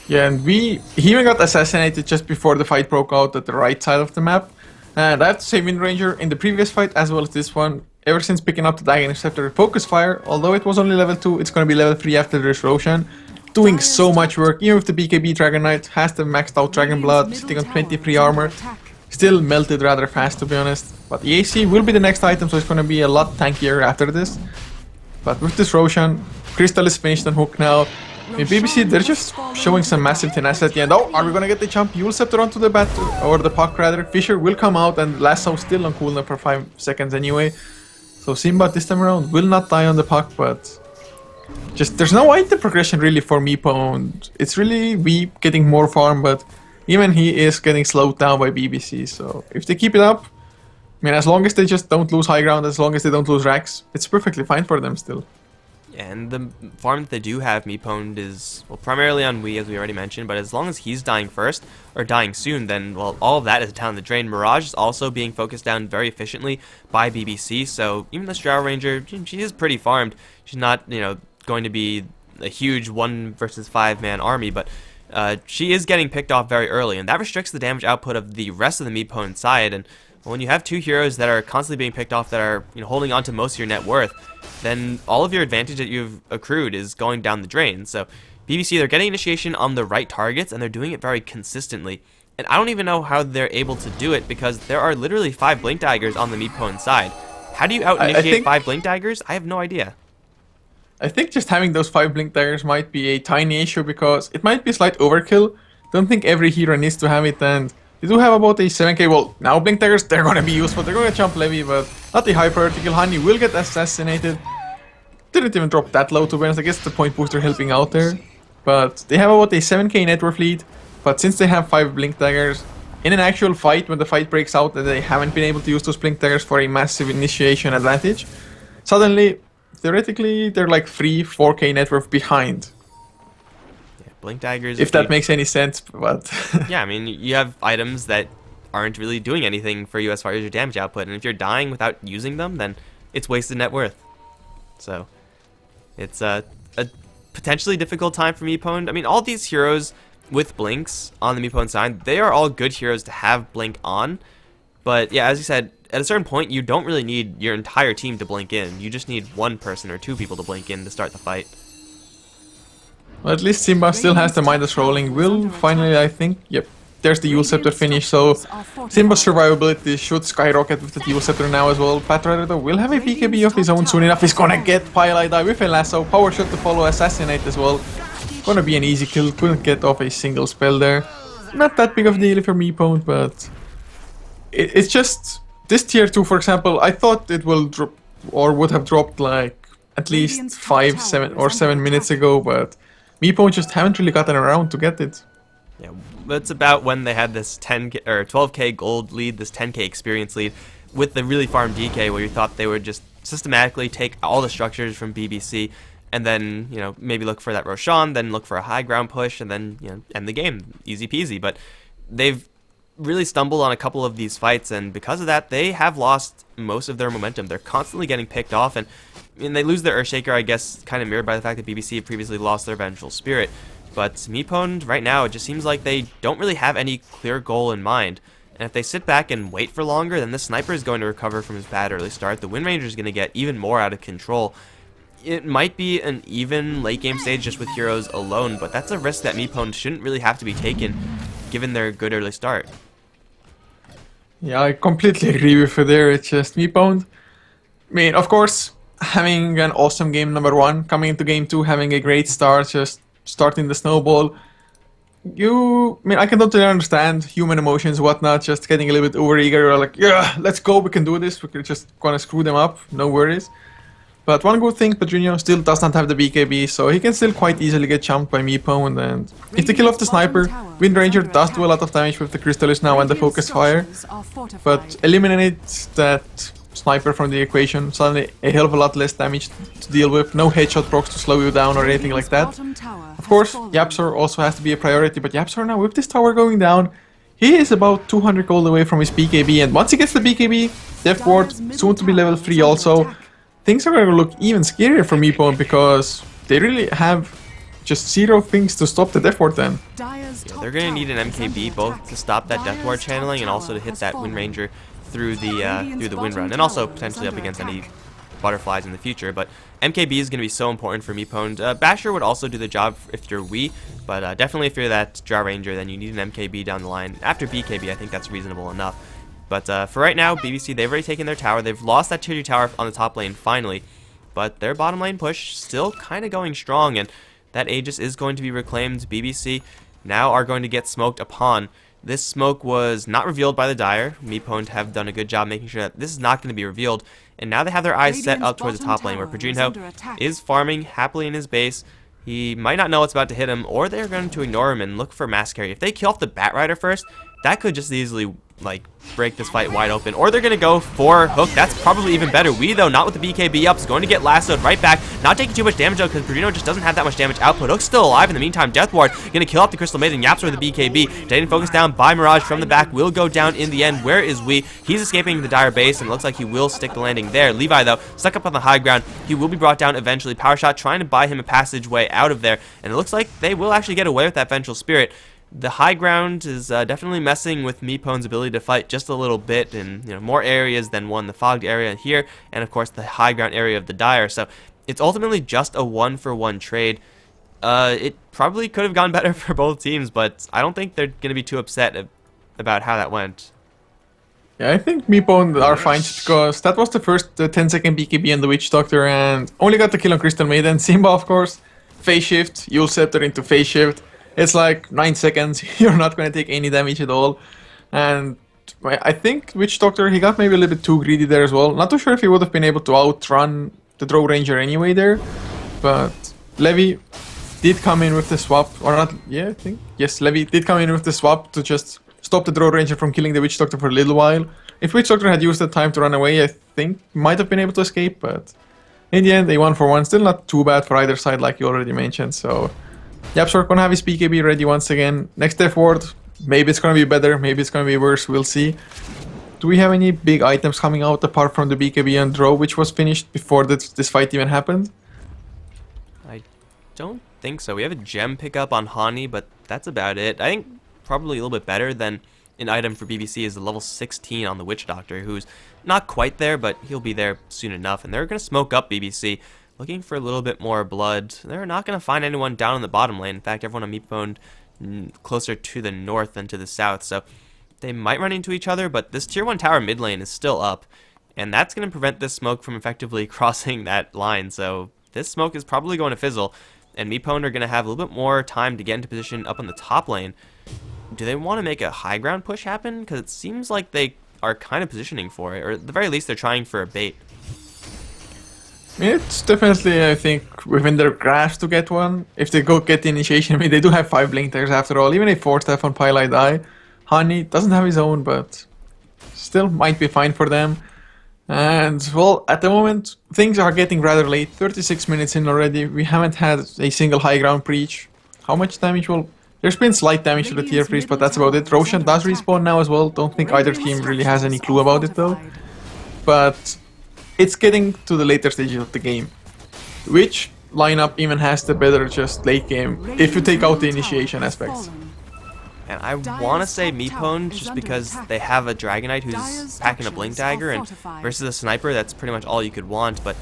Yeah, and he even got assassinated just before the fight broke out at the right side of the map. And I have to say, Wind Ranger in the previous fight as well as this one, ever since picking up the Dagger Interceptor Focus Fire, although it was only level 2, it's going to be level 3 after this Roshan. Doing so much work, even with the BKB Dragon Knight, has the maxed out Dragon Blood, sitting on 23 armor. Still melted rather fast, to be honest. But the AC will be the next item, so it's going to be a lot tankier after this. But with this Roshan, Crystal is finished on hook now. In BBC, they're just showing some massive tenacity. And oh, are we going to get the jump? Yule Scepter onto the bat, or the puck rather. Fisher will come out, and Lasso still on cooldown for 5 seconds anyway. So Simba this time around will not die on the puck, but just there's no item progression really for MeePwnd. It's really we getting more farm, but even he is getting slowed down by BBC, so if they keep it up, I mean, as long as they just don't lose high ground, as long as they don't lose racks, it's perfectly fine for them still. And the farm that they do have, MeePwnd, is, well, primarily on Wii, as we already mentioned, but as long as he's dying first, or dying soon, then, well, all of that is down the drain. Mirage is also being focused down very efficiently by BBC, so even the Drow Ranger, she is pretty farmed. She's not, you know, going to be a huge 1 versus 5 man army, but she is getting picked off very early, and that restricts the damage output of the rest of the MeePwnd side. And when you have 2 heroes that are constantly being picked off, that are, you know, holding on to most of your net worth, then all of your advantage that you've accrued is going down the drain. So BBC, they're getting initiation on the right targets, and they're doing it very consistently. And I don't even know how they're able to do it, because there are literally 5 Blink Daggers on the MeePwnd side. How do you out-initiate 5 Blink Daggers? I have no idea. I think just having those 5 Blink Daggers might be a tiny issue, because it might be a slight overkill. Don't think every hero needs to have it, and you do have about a 7k. Well, now Blink Daggers, they're going to be useful. They're going to jump Levy, but not a high priority kill. Honey will get assassinated. Didn't even drop that low, to be honest. I guess the point booster helping out there. But they have about a 7k net worth lead. But since they have 5 Blink Daggers, in an actual fight, when the fight breaks out and they haven't been able to use those Blink Daggers for a massive initiation advantage, suddenly, theoretically, they're like 3-4k net worth behind. Yeah, Blink Daggers... If that makes any sense, but... Yeah, I mean, you have items that aren't really doing anything for you as far as your damage output, and if you're dying without using them, then it's wasted net worth. So, it's a potentially difficult time for MeePwnd. I mean, all these heroes with blinks on the MeePwnd side, they are all good heroes to have blink on, but yeah, as you said, at a certain point, you don't really need your entire team to blink in. You just need 1 person or 2 people to blink in to start the fight. Well, at least Simba still has the Midas rolling. Will finally, I think, yep, there's the Yule Scepter finish, so Simba's survivability should skyrocket with the Yule Scepter now as well. Patrider though will have a BKB of his own soon enough. He's gonna get Pylai Die with a lasso, power shot to follow, assassinate as well. Gonna be an easy kill, couldn't get off a single spell there. Not that big of a deal for MeePwnd, but it's just this tier 2, for example. I thought it will drop, or would have dropped like at least 7 minutes ago, but MeePwnd just haven't really gotten around to get it. Yeah, that's about when they had this 10K or 12k gold lead, this 10k experience lead, with the really farm DK, where you thought they would just systematically take all the structures from BBC, and then, you know, maybe look for that Roshan, then look for a high ground push, and then, you know, end the game, easy peasy. But they've really stumbled on a couple of these fights, and because of that, they have lost most of their momentum. They're constantly getting picked off, and they lose their Earthshaker, I guess, kind of mirrored by the fact that BBC had previously lost their Vengeful Spirit. But MeePwnd, right now, it just seems like they don't really have any clear goal in mind. And if they sit back and wait for longer, then the Sniper is going to recover from his bad early start. The Wind Ranger is going to get even more out of control. It might be an even late game stage just with heroes alone, but that's a risk that MeePwnd shouldn't really have to be taken, given their good early start. Yeah, I completely agree with you there. It's just MeePwnd. I mean, of course, having an awesome game number one, coming into game two, having a great start, just starting the snowball. I mean, I can totally understand human emotions, whatnot, just getting a little bit overeager. You're like, yeah, let's go, we can do this. We can just gonna screw them up, no worries. But one good thing, Pedrinho still does not have the BKB, so he can still quite easily get jumped by MeePwnd. And if they kill off the sniper, Wind Ranger does do a lot of damage with the Crystallis now and the Focus Fire. But eliminate that sniper from the equation, suddenly a hell of a lot less damage to deal with, no headshot procs to slow you down or anything like that. Of course, Yapsor also has to be a priority, but Yapsor now with this tower going down, he is about 200 gold away from his BKB, and once he gets the BKB, Death Ward, soon to be level 3 also, things are going to look even scarier for MeePwnd because they really have just zero things to stop the Death Ward then. Yeah, they're going to need an MKB both to stop that Death Ward channeling and also to hit that Wind Ranger through the Wind Run, and also potentially up against any butterflies in the future. But MKB is going to be so important for MeePwnd. Basher would also do the job if you're Wii, but definitely if you're that Draw Ranger, then you need an MKB down the line. After BKB, I think that's reasonable enough. But for right now, BBC, they've already taken their tower. They've lost that tier 2 tower on the top lane finally, but their bottom lane push still kind of going strong, and that Aegis is going to be reclaimed. BBC now are going to get smoked upon. This smoke was not revealed by the Dire. MeePwnd have done a good job making sure that this is not going to be revealed. And now they have their eyes set up towards the top lane, where Pedrinho is farming happily in his base. He might not know what's about to hit him, or they're going to ignore him and look for mass carry. If they kill off the Bat Rider first, that could just easily like break this fight wide open, or they're gonna go for hook. That's probably even better. We though, not with the BKB up, is going to get lassoed right back, not taking too much damage though, because Pedrinho just doesn't have that much damage output. Hook's still alive in the meantime. Death Ward gonna kill off the Crystal Maiden. Yaps with the BKB, getting focused down by Mirage from the back, will go down in the end. Where is we? He's escaping the Dire base, and it looks like he will stick the landing there. Levi though, stuck up on the high ground. He will be brought down eventually. Power Shot trying to buy him a passageway out of there, and it looks like they will actually get away with that Vengeful Spirit. The high ground is definitely messing with MeePwnd's ability to fight just a little bit in more areas than one, the fogged area here, and of course the high ground area of the Dire. So it's ultimately just a 1-for-1 trade. It probably could have gone better for both teams, but I don't think they're going to be too upset about how that went. Yeah, I think MeePwnd are fine because that was the first 10-second BKB on the Witch Doctor and only got the kill on Crystal Maiden. Simba, of course, phase shift, Yule Scepter into phase shift. It's like 9 seconds, you're not going to take any damage at all. And I think Witch Doctor, he got maybe a little bit too greedy there as well. Not too sure if he would have been able to outrun the Drow Ranger anyway there. But Levi did come in with the swap, or not, yeah, I think. Yes, Levi did come in with the swap to just stop the Drow Ranger from killing the Witch Doctor for a little while. If Witch Doctor had used that time to run away, I think might have been able to escape, but in the end, a 1-for-1, still not too bad for either side like you already mentioned, so... Yapsor gonna have his BKB ready once again. Next Death Ward, maybe it's gonna be better, maybe it's gonna be worse, we'll see. Do we have any big items coming out apart from the BKB and Drow, which was finished before this fight even happened? I don't think so. We have a gem pickup on Hani, but that's about it. I think probably a little bit better than an item for BBC is the level 16 on the Witch Doctor, who's not quite there, but he'll be there soon enough. And they're going to smoke up BBC, looking for a little bit more blood. They're not going to find anyone down in the bottom lane. In fact, everyone on MeePwnd closer to the north than to the south, so they might run into each other, but this tier 1 tower mid lane is still up, and that's going to prevent this smoke from effectively crossing that line, so this smoke is probably going to fizzle, and MeePwnd are going to have a little bit more time to get into position up on the top lane. Do they want to make a high ground push happen? Because it seems like they are kind of positioning for it, or at the very least they're trying for a bait. It's definitely, I think, within their grasp to get one. If they go get the initiation, I mean, they do have 5 blink daggers after all. Even a 4-staff on Pylite Eye. Hani doesn't have his own, but still might be fine for them. And, well, at the moment, things are getting rather late. 36 minutes in already. We haven't had a single high ground breach. How much damage will... There's been slight damage to the tier 3s, but that's about it. Roshan does respawn now as well. Don't think either team really has any clue about it, though. But... it's getting to the later stages of the game. Which lineup even has the better just late game if you take out the initiation aspects? And I want to say MeePwnd just because they have a Dragonite who's packing a Blink Dagger, and versus a Sniper, that's pretty much all you could want, but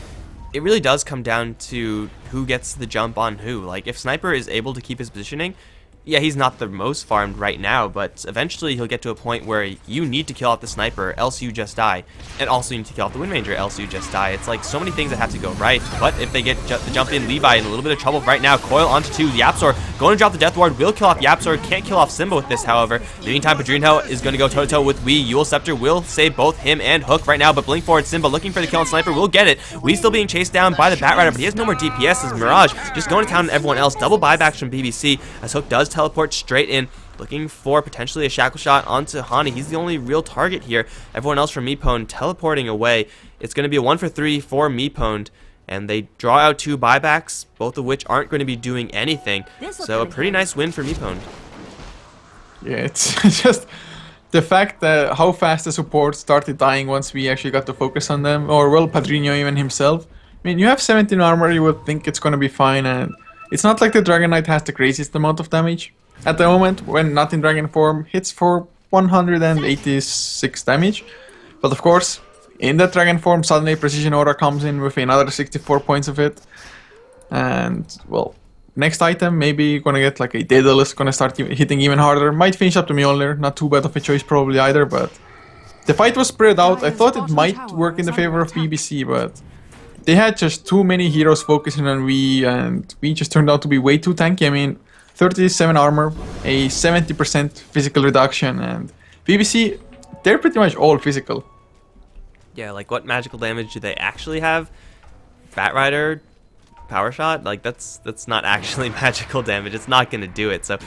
it really does come down to who gets the jump on who. Like, if Sniper is able to keep his positioning, yeah, he's not the most farmed right now, but eventually he'll get to a point where you need to kill off the sniper, else you just die. And also you need to kill off the Wind Ranger, else you just die. It's like so many things that have to go right, but if they get the jump in, Levi in a little bit of trouble right now. Coil onto 2, Yapzor going to drop the Death Ward, will kill off Yapzor, can't kill off Simba with this, however. In the meantime, Padrinho is going to go toe-to-toe with Wii. Yule Scepter will save both him and Hook right now, but blink forward, Simba looking for the kill on Sniper, will get it. Wii still being chased down by the Batrider, but he has no more DPS as Mirage just going to town on everyone else. Double buybacks from BBC as Hook does teleport straight in, looking for potentially a shackle shot onto Hani. He's the only real target here. Everyone else from MeePwnd teleporting away. It's going to be a 1 for 3 for MeePwnd, and they draw out 2 buybacks, both of which aren't going to be doing anything. So a pretty nice win for MeePwnd. Yeah, it's just the fact that how fast the support started dying once we actually got to focus on them, or well, Padrinho even himself. I mean, you have 17 armor, you would think it's going to be fine, and it's not like the Dragon Knight has the craziest amount of damage. At the moment, when not in Dragon form, hits for 186 damage. But of course, in that Dragon form, suddenly Precision Aura comes in with another 64 points of it. And, well, next item, maybe gonna get like a Daedalus, gonna start hitting even harder. Might finish up the Mjolnir, not too bad of a choice probably either, but the fight was spread out. I thought it might work in the favor of BBC, but they had just too many heroes focusing on Wii, and Wii just turned out to be way too tanky. I mean, 37 armor, a 70% physical reduction, and BBC, they're pretty much all physical. Yeah, like what magical damage do they actually have? Batrider, Power Shot? Like that's not actually magical damage. It's not going to do it. So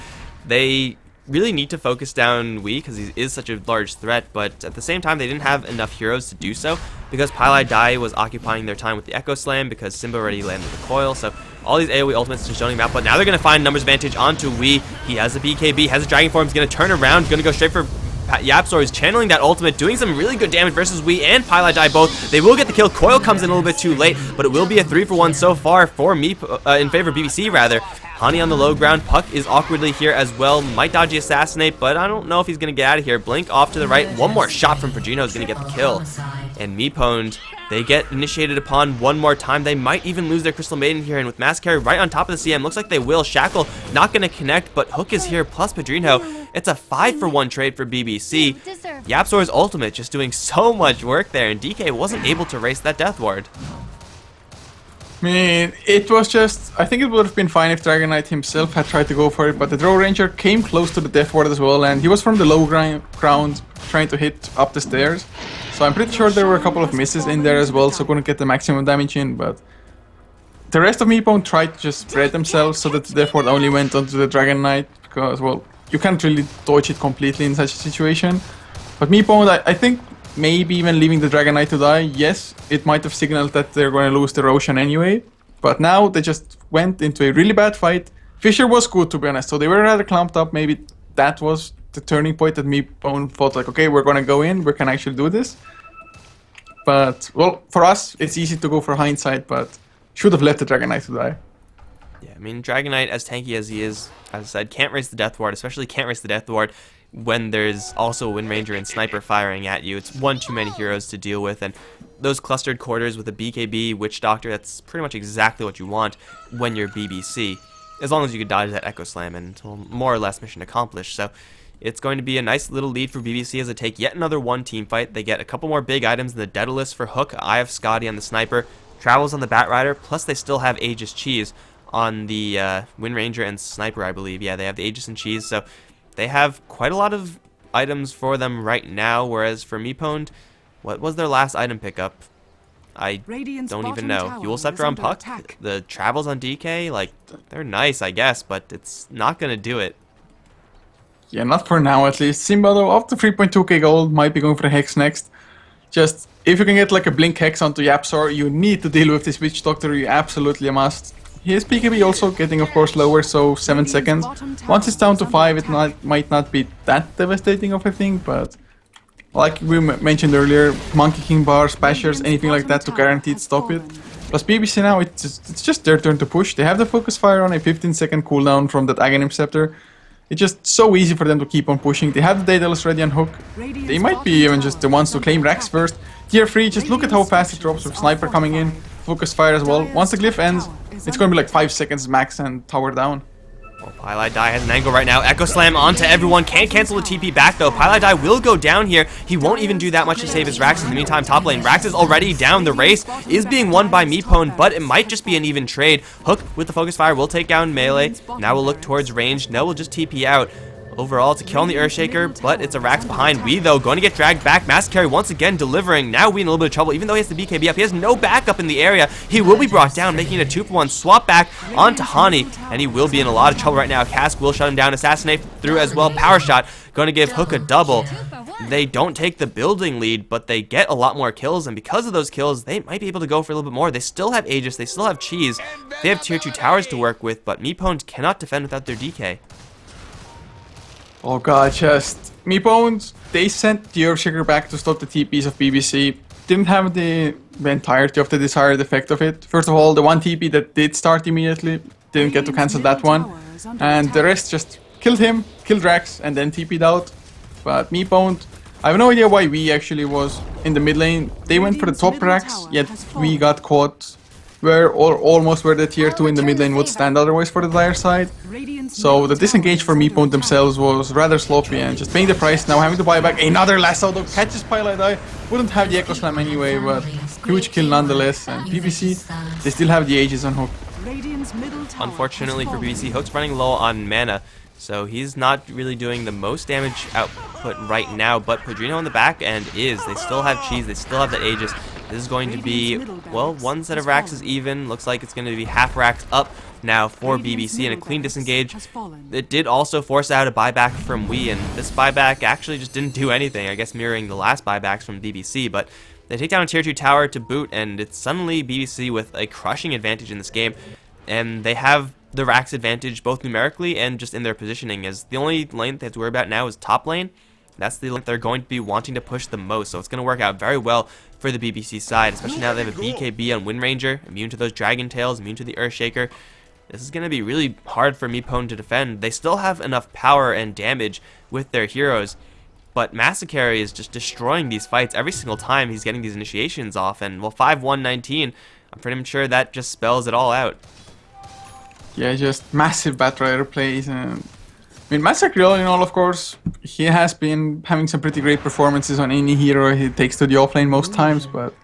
they really need to focus down Wii because he is such a large threat, but at the same time they didn't have enough heroes to do so because Pylai Dai was occupying their time with the Echo Slam because Simba already landed the coil. So all these AoE ultimates just showing him out, but now they're going to find numbers advantage onto Wii. He has a BKB, has a Dragon Form, he's going to turn around, going to go straight for Yapzor. Is channeling that ultimate, doing some really good damage versus Wii and Pylai Dai both. They will get the kill. Coil comes in a little bit too late, but it will be a 3 for 1 so far for me in favor of BBC rather. Hani on the low ground. Puck is awkwardly here as well. Might dodge the assassinate, but I don't know if he's going to get out of here. Blink off to the right. One more shot from Progino is going to get the kill. And MeePwnd, they get initiated upon one more time. They might even lose their Crystal Maiden here. And with Mass Carry right on top of the CM, looks like they will. Shackle not going to connect, but Hook is here plus Padrinho. It's a 5 for 1 trade for BBC. Yapzor's ultimate just doing so much work there, and DK wasn't able to race that Death Ward. I mean, it was just, I think it would have been fine if Dragon Knight himself had tried to go for it, but the Draw Ranger came close to the Death Ward as well, and he was from the low ground trying to hit up the stairs. So I'm pretty sure there were a couple of misses in there as well, so couldn't get the maximum damage in, but the rest of MeePwnd tried to just spread themselves so that the Death Ward only went onto the Dragon Knight, because, well, you can't really dodge it completely in such a situation. But MeePwnd, I think maybe even leaving the Dragon Knight to die, yes, it might have signaled that they're going to lose the Roshan anyway. But now they just went into a really bad fight. Fisher was good, to be honest, so they were rather clumped up. Maybe that was the turning point that MeePwnd thought like, okay, we're going to go in, we can actually do this. But, well, for us, it's easy to go for hindsight, but should have left the Dragon Knight to die. Yeah, I mean, Dragon Knight, as tanky as he is, as I said, can't race the Death Ward, especially can't race the Death Ward when there's also a Wind Ranger and Sniper firing at you. It's one too many heroes to deal with, and those clustered quarters with a BKB, Witch Doctor, that's pretty much exactly what you want when you're BBC, as long as you can dodge that Echo Slam, and well, more or less mission accomplished. So it's going to be a nice little lead for BBC as they take yet another one team fight. They get a couple more big items in the Daedalus for Hook, Eye of Scotty on the Sniper, Travels on the Batrider, plus they still have Aegis Cheese on the Wind Ranger and Sniper, I believe. Yeah, they have the Aegis and Cheese, so they have quite a lot of items for them right now, whereas for MeePwnd, what was their last item pickup? I don't even know. Yule Scepter on Puck, the Travels on DK, like, they're nice, I guess, but it's not going to do it. Yeah, not for now at least. Simba, though, up to 3.2k gold, might be going for a Hex next. Just, if you can get like a Blink Hex onto Yapzor, you need to deal with this Witch Doctor, you absolutely must. His PKB also getting, of course, lower, so 7 seconds. Once it's down to 5, it might not be that devastating of a thing, but like we mentioned earlier, Monkey King bars, Spashers, anything like that to guaranteed stop it. Plus BBC now, it's just their turn to push. They have the Focus Fire on a 15-second cooldown from that Aghanim Scepter. It's just so easy for them to keep on pushing. They have the Daedalus ready on Hook. They might be even just the ones to claim Rax first. Tier 3, just look at how fast it drops with Sniper coming in. Focus Fire as well. Once the glyph ends, it's going to be like 5 seconds max and tower down. Well, PyLiDie has an angle right now. Echo Slam onto everyone. Can't cancel the TP back, though. PyLiDie will go down here. He won't even do that much to save his Rax. In the meantime, top lane, Rax is already down. The race is being won by MeePwnd, but it might just be an even trade. Hook with the Focus Fire will take down Melee. Now we'll look towards range. No, we'll just TP out. Overall, to kill on the Earthshaker, but it's a Rax behind. We, though, going to get dragged back. Massacre once again delivering. Now we in a little bit of trouble, even though he has the BKB up. He has no backup in the area. He will be brought down, making it a 2-for-1 swap back onto Hani, and he will be in a lot of trouble right now. Cask will shut him down. Assassinate through as well. Power Shot going to give Hook a double. They don't take the building lead, but they get a lot more kills, and because of those kills, they might be able to go for a little bit more. They still have Aegis. They still have Cheese. They have tier 2 towers to work with, but MeePwnd cannot defend without their DK. Oh god, just MeePwnd, they sent the Earthshaker back to stop the TPs of BBC. Didn't have the entirety of the desired effect of it. First of all, the one TP that did start immediately, didn't get to cancel that one. And the rest just killed him, killed Rax, and then TP'd out. But MeePwnd, I have no idea why we actually was in the mid lane. They went for the top Rax, yet we got caught almost where the tier 2 in the mid lane would stand otherwise for the dire side. So the disengage for MeePwnd themselves was rather sloppy, and just paying the price now, having to buy back another lasso that catches PyLiDie. Wouldn't have the Echo Slam anyway, but huge kill nonetheless. And BBC, they still have the Aegis on Hook. Unfortunately for BBC, Hook's running low on mana, so he's not really doing the most damage output right now, but Padrino on the back end is. They still have Cheese, they still have that Aegis. This is going to be, well, one set of Rax is even. Looks like it's going to be half Rax up now for BBC and a clean disengage. It did also force out a buyback from Wii, and this buyback actually just didn't do anything, I guess mirroring the last buybacks from BBC, but they take down a tier 2 tower to boot, and it's suddenly BBC with a crushing advantage in this game, and they have the Rax advantage both numerically and just in their positioning, as the only lane they have to worry about now is top lane. That's the lane they're going to be wanting to push the most, so it's going to work out very well for the BBC side, especially now they have a BKB on Wind Ranger, immune to those Dragon Tails, immune to the Earthshaker. This is going to be really hard for MeePwnd to defend. They still have enough power and damage with their heroes, but Massacre is just destroying these fights every single time he's getting these initiations off, and well, 5-1-19, I'm pretty sure that just spells it all out. Yeah, just massive Batrider plays, and I mean, Massacre, all in all, of course, he has been having some pretty great performances on any hero he takes to the offlane most times, but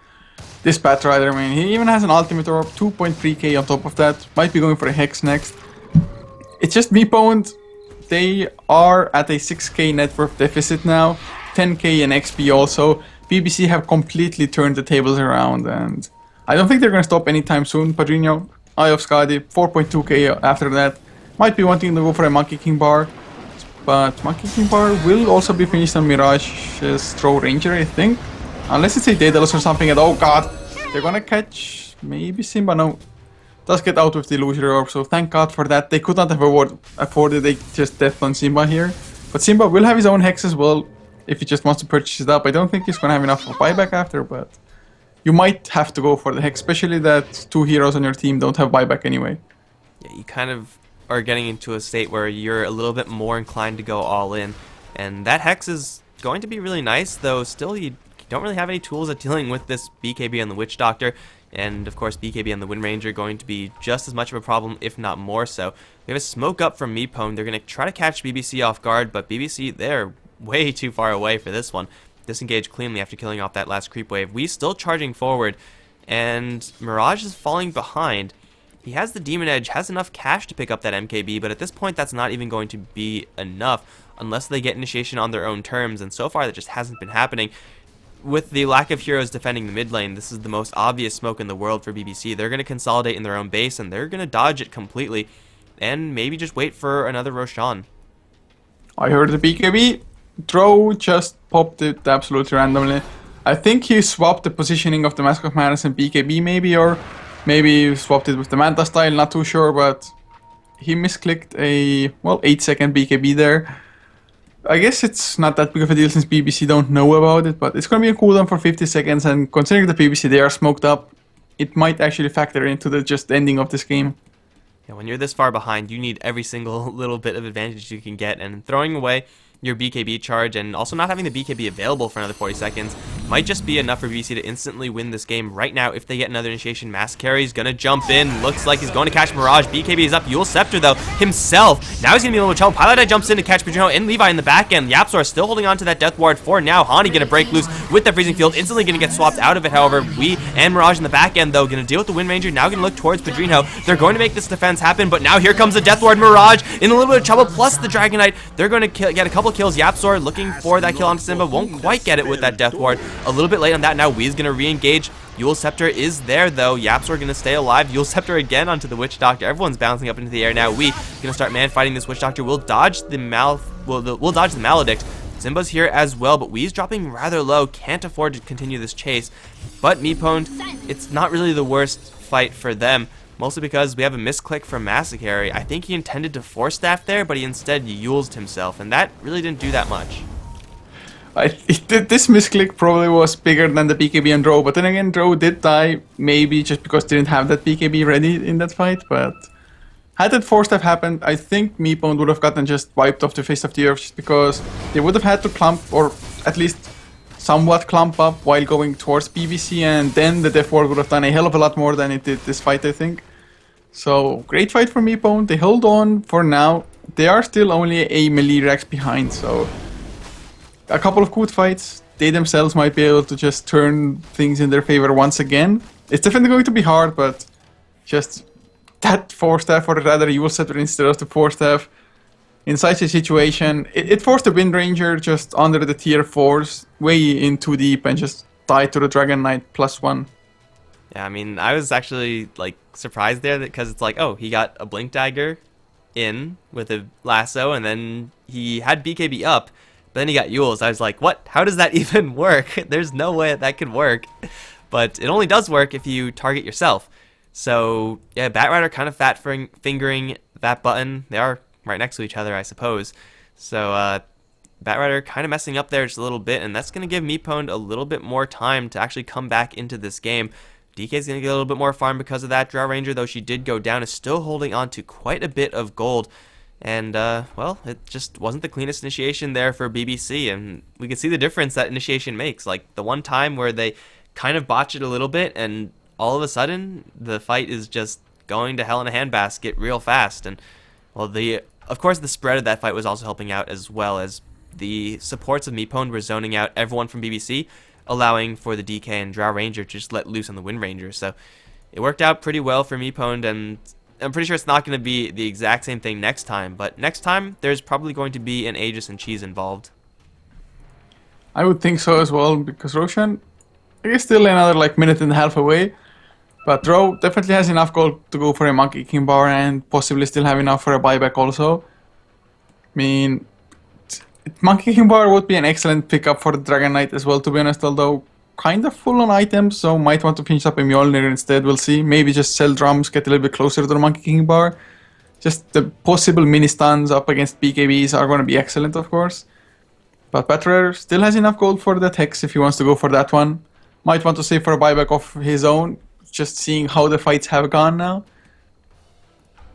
this Batrider, I mean, he even has an ultimate orb, 2.3k on top of that, might be going for a Hex next. It's just MeePwnd, they are at a 6k net worth deficit now, 10k in XP also. BBC have completely turned the tables around, and I don't think they're going to stop anytime soon. Padrino, Eye of Skadi, 4.2k after that. Might be wanting to go for a Monkey King bar, but Monkey King bar will also be finished on Mirage's Throw Ranger, I think. Unless it's a Daedalus or something, and oh god, they're gonna catch maybe Simba. No, does get out with the Illusory Orb, so thank god for that. They could not have afforded a just death on Simba here, but Simba will have his own Hex as well if he just wants to purchase it up. I don't think he's gonna have enough of buyback after, but you might have to go for the Hex, especially that 2 heroes on your team don't have buyback anyway. Yeah, you kind of are getting into a state where you're a little bit more inclined to go all in, and that Hex is going to be really nice, though still you don't really have any tools at dealing with this BKB and the Witch Doctor, and of course BKB and the Wind Ranger going to be just as much of a problem, if not more so. We have a smoke up from MeePwnd. They're going to try to catch BBC off guard, but BBC, they're way too far away for this one. Disengage cleanly after killing off that last creep wave. We still charging forward, and Mirage is falling behind. He has the Demon Edge, has enough cash to pick up that MKB, but at this point that's not even going to be enough unless they get initiation on their own terms, and so far that just hasn't been happening. With the lack of heroes defending the mid lane, this is the most obvious smoke in the world for BBC. They're going to consolidate in their own base, and they're going to dodge it completely, and maybe just wait for another Roshan. I heard the BKB. Throw just popped it absolutely randomly. I think he swapped the positioning of the Mask of Madness and BKB maybe, or maybe swapped it with the Manta style, not too sure, but he misclicked a, well, 8-second BKB there. I guess it's not that big of a deal since BBC don't know about it, but it's going to be a cooldown for 50 seconds, and considering the BBC they are smoked up, it might actually factor into the just ending of this game. Yeah, when you're this far behind, you need every single little bit of advantage you can get, and throwing away your BKB charge and also not having the BKB available for another 40 seconds might just be enough for BC to instantly win this game right now if they get another initiation. Mask Carry's gonna jump in. Looks like he's going to catch Mirage. BKB is up. Yule Scepter, though, himself. Now he's gonna be a little trouble. Pilot jumps in to catch Pedrino and Levi in the back end. YapzOr still holding on to that Death Ward for now. Hani gonna break loose with the Freezing Field. Instantly gonna get swapped out of it, however. We and Mirage in the back end, though, gonna deal with the Wind Ranger. Now gonna look towards Pedrino. They're going to make this defense happen, but now here comes the Death Ward. Mirage in a little bit of trouble, plus the Dragon Knight. They're going to get a couple kills. YapzOr looking for that kill on Simba. Won't quite get it with that Death Ward. A little bit late on that. Now Wee's going to re-engage. Yule Scepter is there, though. YapzOr going to stay alive. Yule Scepter again onto the Witch Doctor. Everyone's bouncing up into the air now. We going to start man fighting this Witch Doctor. We'll dodge the we'll dodge the Maledict. Simba's here as well, but Wee's dropping rather low. Can't afford to continue this chase. But MeePwnd, it's not really the worst fight for them. Mostly because we have a misclick from Massacre. I think he intended to force staff there, but he instead Yulesed himself, and that really didn't do that much. This misclick probably was bigger than the BKB and Drow, but then again, Drow did die, maybe just because they didn't have that BKB ready in that fight, but had that force staff happened, I think MeePwnd would have gotten just wiped off the face of the earth, just because they would have had to clump, or at least somewhat clump up while going towards PVC, and then the Death Ward would have done a hell of a lot more than it did this fight, I think. So, great fight for MeePwnd. They hold on for now. They are still only a melee Rex behind, so a couple of good fights. They themselves might be able to just turn things in their favor once again. It's definitely going to be hard, but just that force staff, or rather Yule Scepter instead of the force staff, in such a situation, it forced the Wind Ranger just under the tier 4s, way in too deep, and just died to the Dragon Knight +1. Yeah, I mean, I was actually, like, surprised there because it's like, oh, he got a Blink Dagger in with a lasso, and then he had BKB up, but then he got Yule's. I was like, what? How does that even work? There's no way that could work. But it only does work if you target yourself. So, yeah, Batrider kind of fat fingering that button. They are right next to each other, I suppose. So, Batrider kind of messing up there just a little bit, and that's going to give MeePwnd a little bit more time to actually come back into this game. DK's going to get a little bit more farm because of that. Drow Ranger, though she did go down, is still holding on to quite a bit of gold. And, well, it just wasn't the cleanest initiation there for BBC, and we can see the difference that initiation makes. Like, the one time where they kind of botch it a little bit, and all of a sudden, the fight is just going to hell in a handbasket real fast. And, well, of course, the spread of that fight was also helping out, as well as the supports of MeePwnd were zoning out everyone from BBC, allowing for the DK and Drow Ranger to just let loose on the Wind Ranger. So it worked out pretty well for MeePwnd, and I'm pretty sure it's not going to be the exact same thing next time, but next time there's probably going to be an Aegis and Cheese involved. I would think so as well, because Roshan, I guess, still another like minute and a half away, but Drow definitely has enough gold to go for a Monkey King bar, and possibly still have enough for a buyback also. I mean, Monkey King bar would be an excellent pickup for the Dragon Knight as well, to be honest, although kind of full on items, so might want to pinch up a Mjolnir instead. We'll see. Maybe just sell drums, get a little bit closer to the Monkey King bar. Just the possible mini stuns up against BKBs are going to be excellent, of course. But Batrider still has enough gold for that Hex if he wants to go for that one. Might want to save for a buyback of his own, just seeing how the fights have gone now.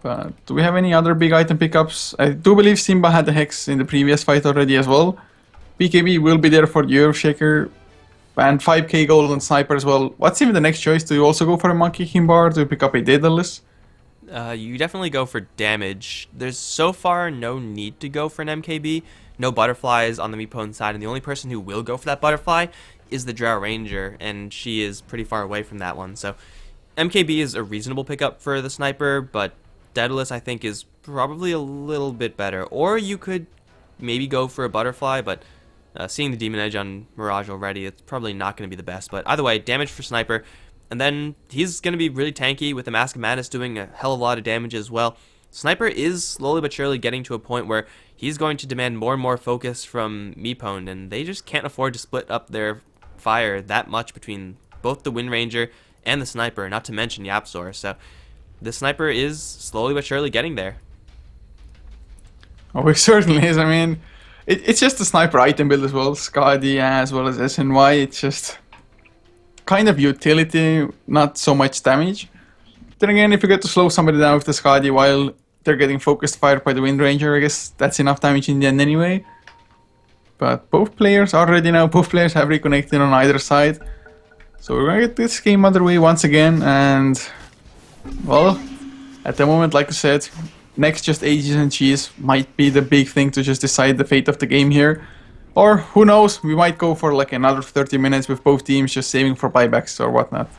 But do we have any other big item pickups? I do believe Simba had the Hex in the previous fight already as well. BKB will be there for the Earthshaker. And 5k gold on Sniper as well. What's even the next choice? Do you also go for a Monkey King bar? Do you pick up a Daedalus? You definitely go for damage. There's so far no need to go for an MKB. No butterflies on the MeePwnd side, and the only person who will go for that butterfly is the Drow Ranger, and she is pretty far away from that one. So MKB is a reasonable pickup for the Sniper, but Daedalus I think is probably a little bit better. Or you could maybe go for a butterfly, but seeing the Demon Edge on Mirage already, it's probably not going to be the best. But either way, damage for Sniper. And then he's going to be really tanky with the Mask of Madness doing a hell of a lot of damage as well. Sniper is slowly but surely getting to a point where he's going to demand more and more focus from MeePwnd, and they just can't afford to split up their fire that much between both the Wind Ranger and the Sniper, not to mention YapzOr. So the Sniper is slowly but surely getting there. Oh, it certainly is. I mean, it's just a Sniper item build as well, Skadi as well as SNY. It's just kind of utility, not so much damage. Then again, if you get to slow somebody down with the Skadi while they're getting focused fired by the Wind Ranger, I guess that's enough damage in the end anyway. but both players are ready now. Both players have reconnected on either side. So we're gonna get this game underway once again, and well, at the moment, like I said, next just ages and cheese might be the big thing to just decide the fate of the game here. Or who knows, we might go for like another 30 minutes with both teams just saving for buybacks or whatnot.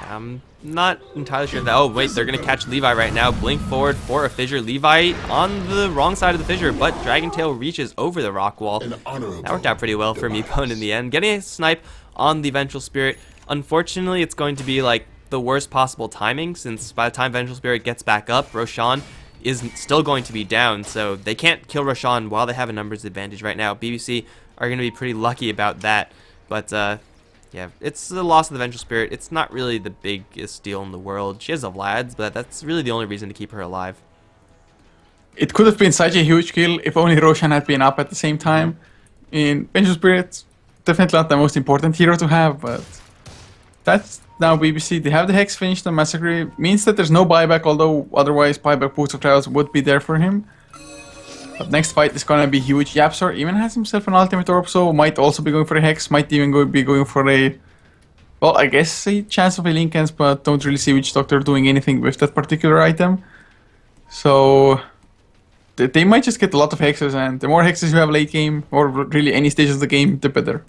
I'm not entirely sure that. Oh, wait, they're going to catch Levi right now. Blink forward for a fissure. Levi on the wrong side of the fissure, but Dragon Tail reaches over the rock wall. That worked out pretty well for MeePwnd in the end. Getting a snipe on the Vengeful Spirit. Unfortunately, it's going to be like the worst possible timing, since by the time Vengeful Spirit gets back up, Roshan is still going to be down, so they can't kill Roshan while they have a numbers advantage right now. BBC are going to be pretty lucky about that, but yeah, it's the loss of the Vengeful Spirit. It's not really the biggest deal in the world. She has a Vlad's, but that's really the only reason to keep her alive. It could have been such a huge kill if only Roshan had been up at the same time. In Vengeful Spirit, definitely not the most important hero to have, but that's now BBC. They have the Hex finished on Massacre. Means that there's no buyback, although otherwise buyback boots of trials would be there for him. But next fight is gonna be huge. Yapsor even has himself an ultimate orb, so might also be going for a Hex, might even be going for a, well, I guess a chance of a Linken's, but don't really see Witch Doctor doing anything with that particular item. So they might just get a lot of Hexes, and the more Hexes you have late game, or really any stage of the game, the better.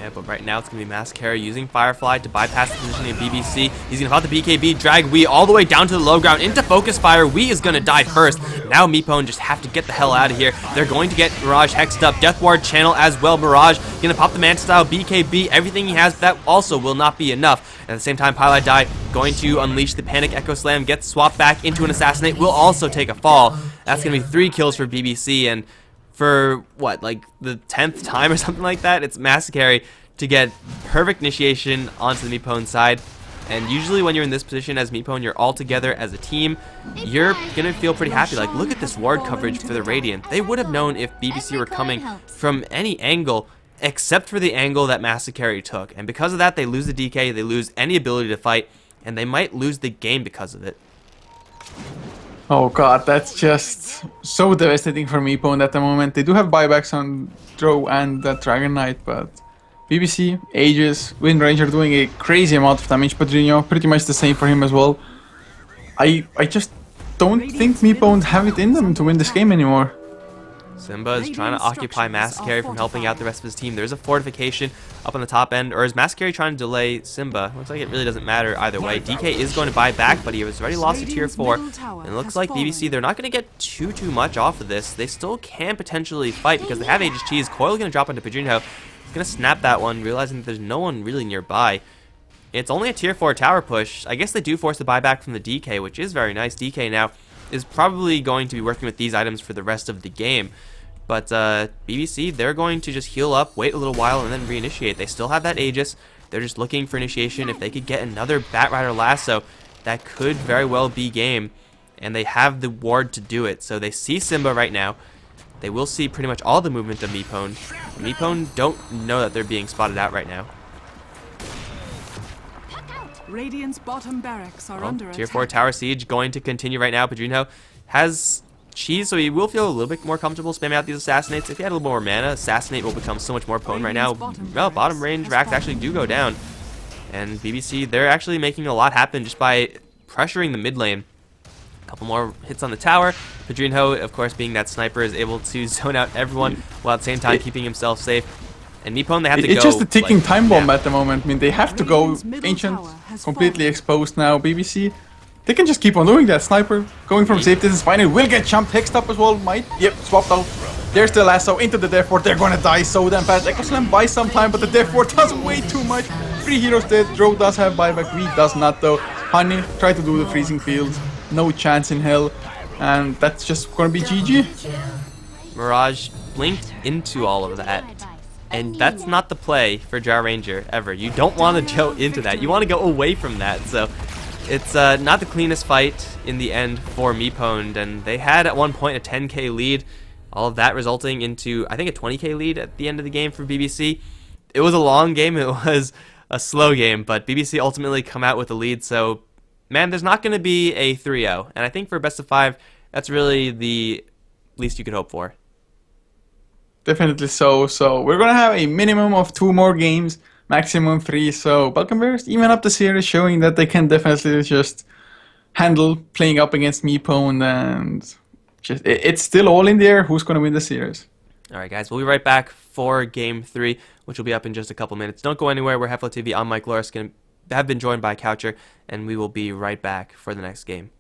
Yeah, but right now it's going to be Massacre using Firefly to bypass the positioning of BBC. He's going to pop the BKB, drag Wee all the way down to the low ground into Focus Fire. Wee is going to die first. Now MeePwnd just have to get the hell out of here. They're going to get Mirage hexed up. Death Ward channel as well. Mirage going to pop the Manta Style BKB. Everything he has, but that also will not be enough. At the same time, Pilot Die going to unleash the Panic Echo Slam, gets swapped back into an Assassinate, will also take a fall. That's going to be 3 kills for BBC, and for what, like the 10th time or something like that, it's Massacre to get perfect initiation onto the MeePwnd side. And usually when you're in this position as MeePwnd, you're all together as a team, you're gonna feel pretty happy. Like, look at this ward coverage for the Radiant. They would have known if BBC were coming from any angle except for the angle that Massacre took, and because of that they lose the DK, they lose any ability to fight, and they might lose the game because of it. Oh god, that's just so devastating for MeePwnd at the moment. They do have buybacks on Drow and Dragon Knight, but BBC, Aegis, Wind Ranger doing a crazy amount of damage. Padrino, pretty much the same for him as well. I just don't think MeePwnd have it in them to win this game anymore. Simba is trying to occupy Massacre from helping out the rest of his team. There's a fortification up on the top end, or is Massacre trying to delay Simba? Looks like it really doesn't matter either way. DK is going to buy back, but he has already lost to tier 4. And it looks like BBC, they're not going to get too much off of this. They still can potentially fight because they have Aegis Cheese. Coil going to drop into Padrino. Gonna snap that one, realizing that there's no one really nearby. It's only a tier 4 tower push. I guess they do force the buyback from the DK, which is very nice. DK now is probably going to be working with these items for the rest of the game. But BBC, they're going to just heal up, wait a little while, and then reinitiate. They still have that Aegis. They're just looking for initiation. If they could get another Batrider Lasso, that could very well be game. And they have the ward to do it. So they see Simba right now. They will see pretty much all the movement of MeePwnd. MeePwnd don't know that they're being spotted out right now. Radiant's bottom barracks are under tier 4 tower siege going to continue right now. Padrino has cheese, so he will feel a little bit more comfortable spamming out these assassinates. If he had a little more mana, assassinate will become so much more potent right now. Well, bottom range racks actually do go down. And BBC, they're actually making a lot happen just by pressuring the mid lane. Couple more hits on the tower. Padrino, of course, being that sniper, is able to zone out everyone while at the same time keeping himself safe. And MeePwnd, they have to go. It's just a ticking like, time bomb at the moment. I mean, they have to go. Ancient, completely exposed now. BBC, they can just keep on doing that. Sniper going from safe distance. Finally, will get jumped. Hexed up as well. Might. Yep, swapped out. There's the lasso into the Death Ward. They're gonna die so damn fast. Echo Slam buys some time, but the Death Ward does way too much. 3 heroes dead. Drow does have buyback. We does not though. Honey, try to do the freezing field. No chance in hell. And that's just gonna be GG. Mirage blinked into all of that. And that's not the play for Drow Ranger ever. You don't want to go into that. You want to go away from that. So it's not the cleanest fight in the end for MeePwnd. And they had at one point a 10k lead. All of that resulting into, I think, a 20k lead at the end of the game for BBC. It was a long game. It was a slow game. But BBC ultimately come out with the lead. So, man, there's not going to be a 3-0. And I think for best of 5, that's really the least you could hope for. Definitely so. So we're gonna have a minimum of 2 more games, maximum 3. So Balkan Bears even up the series, showing that they can definitely just handle playing up against MeePwnd, and just it's still all in there. Who's gonna win the series? All right, guys, we'll be right back for Game 3, which will be up in just a couple minutes. Don't go anywhere. We're HeflaTV. I'm Mike Loris. Have been joined by Coucher, and we will be right back for the next game.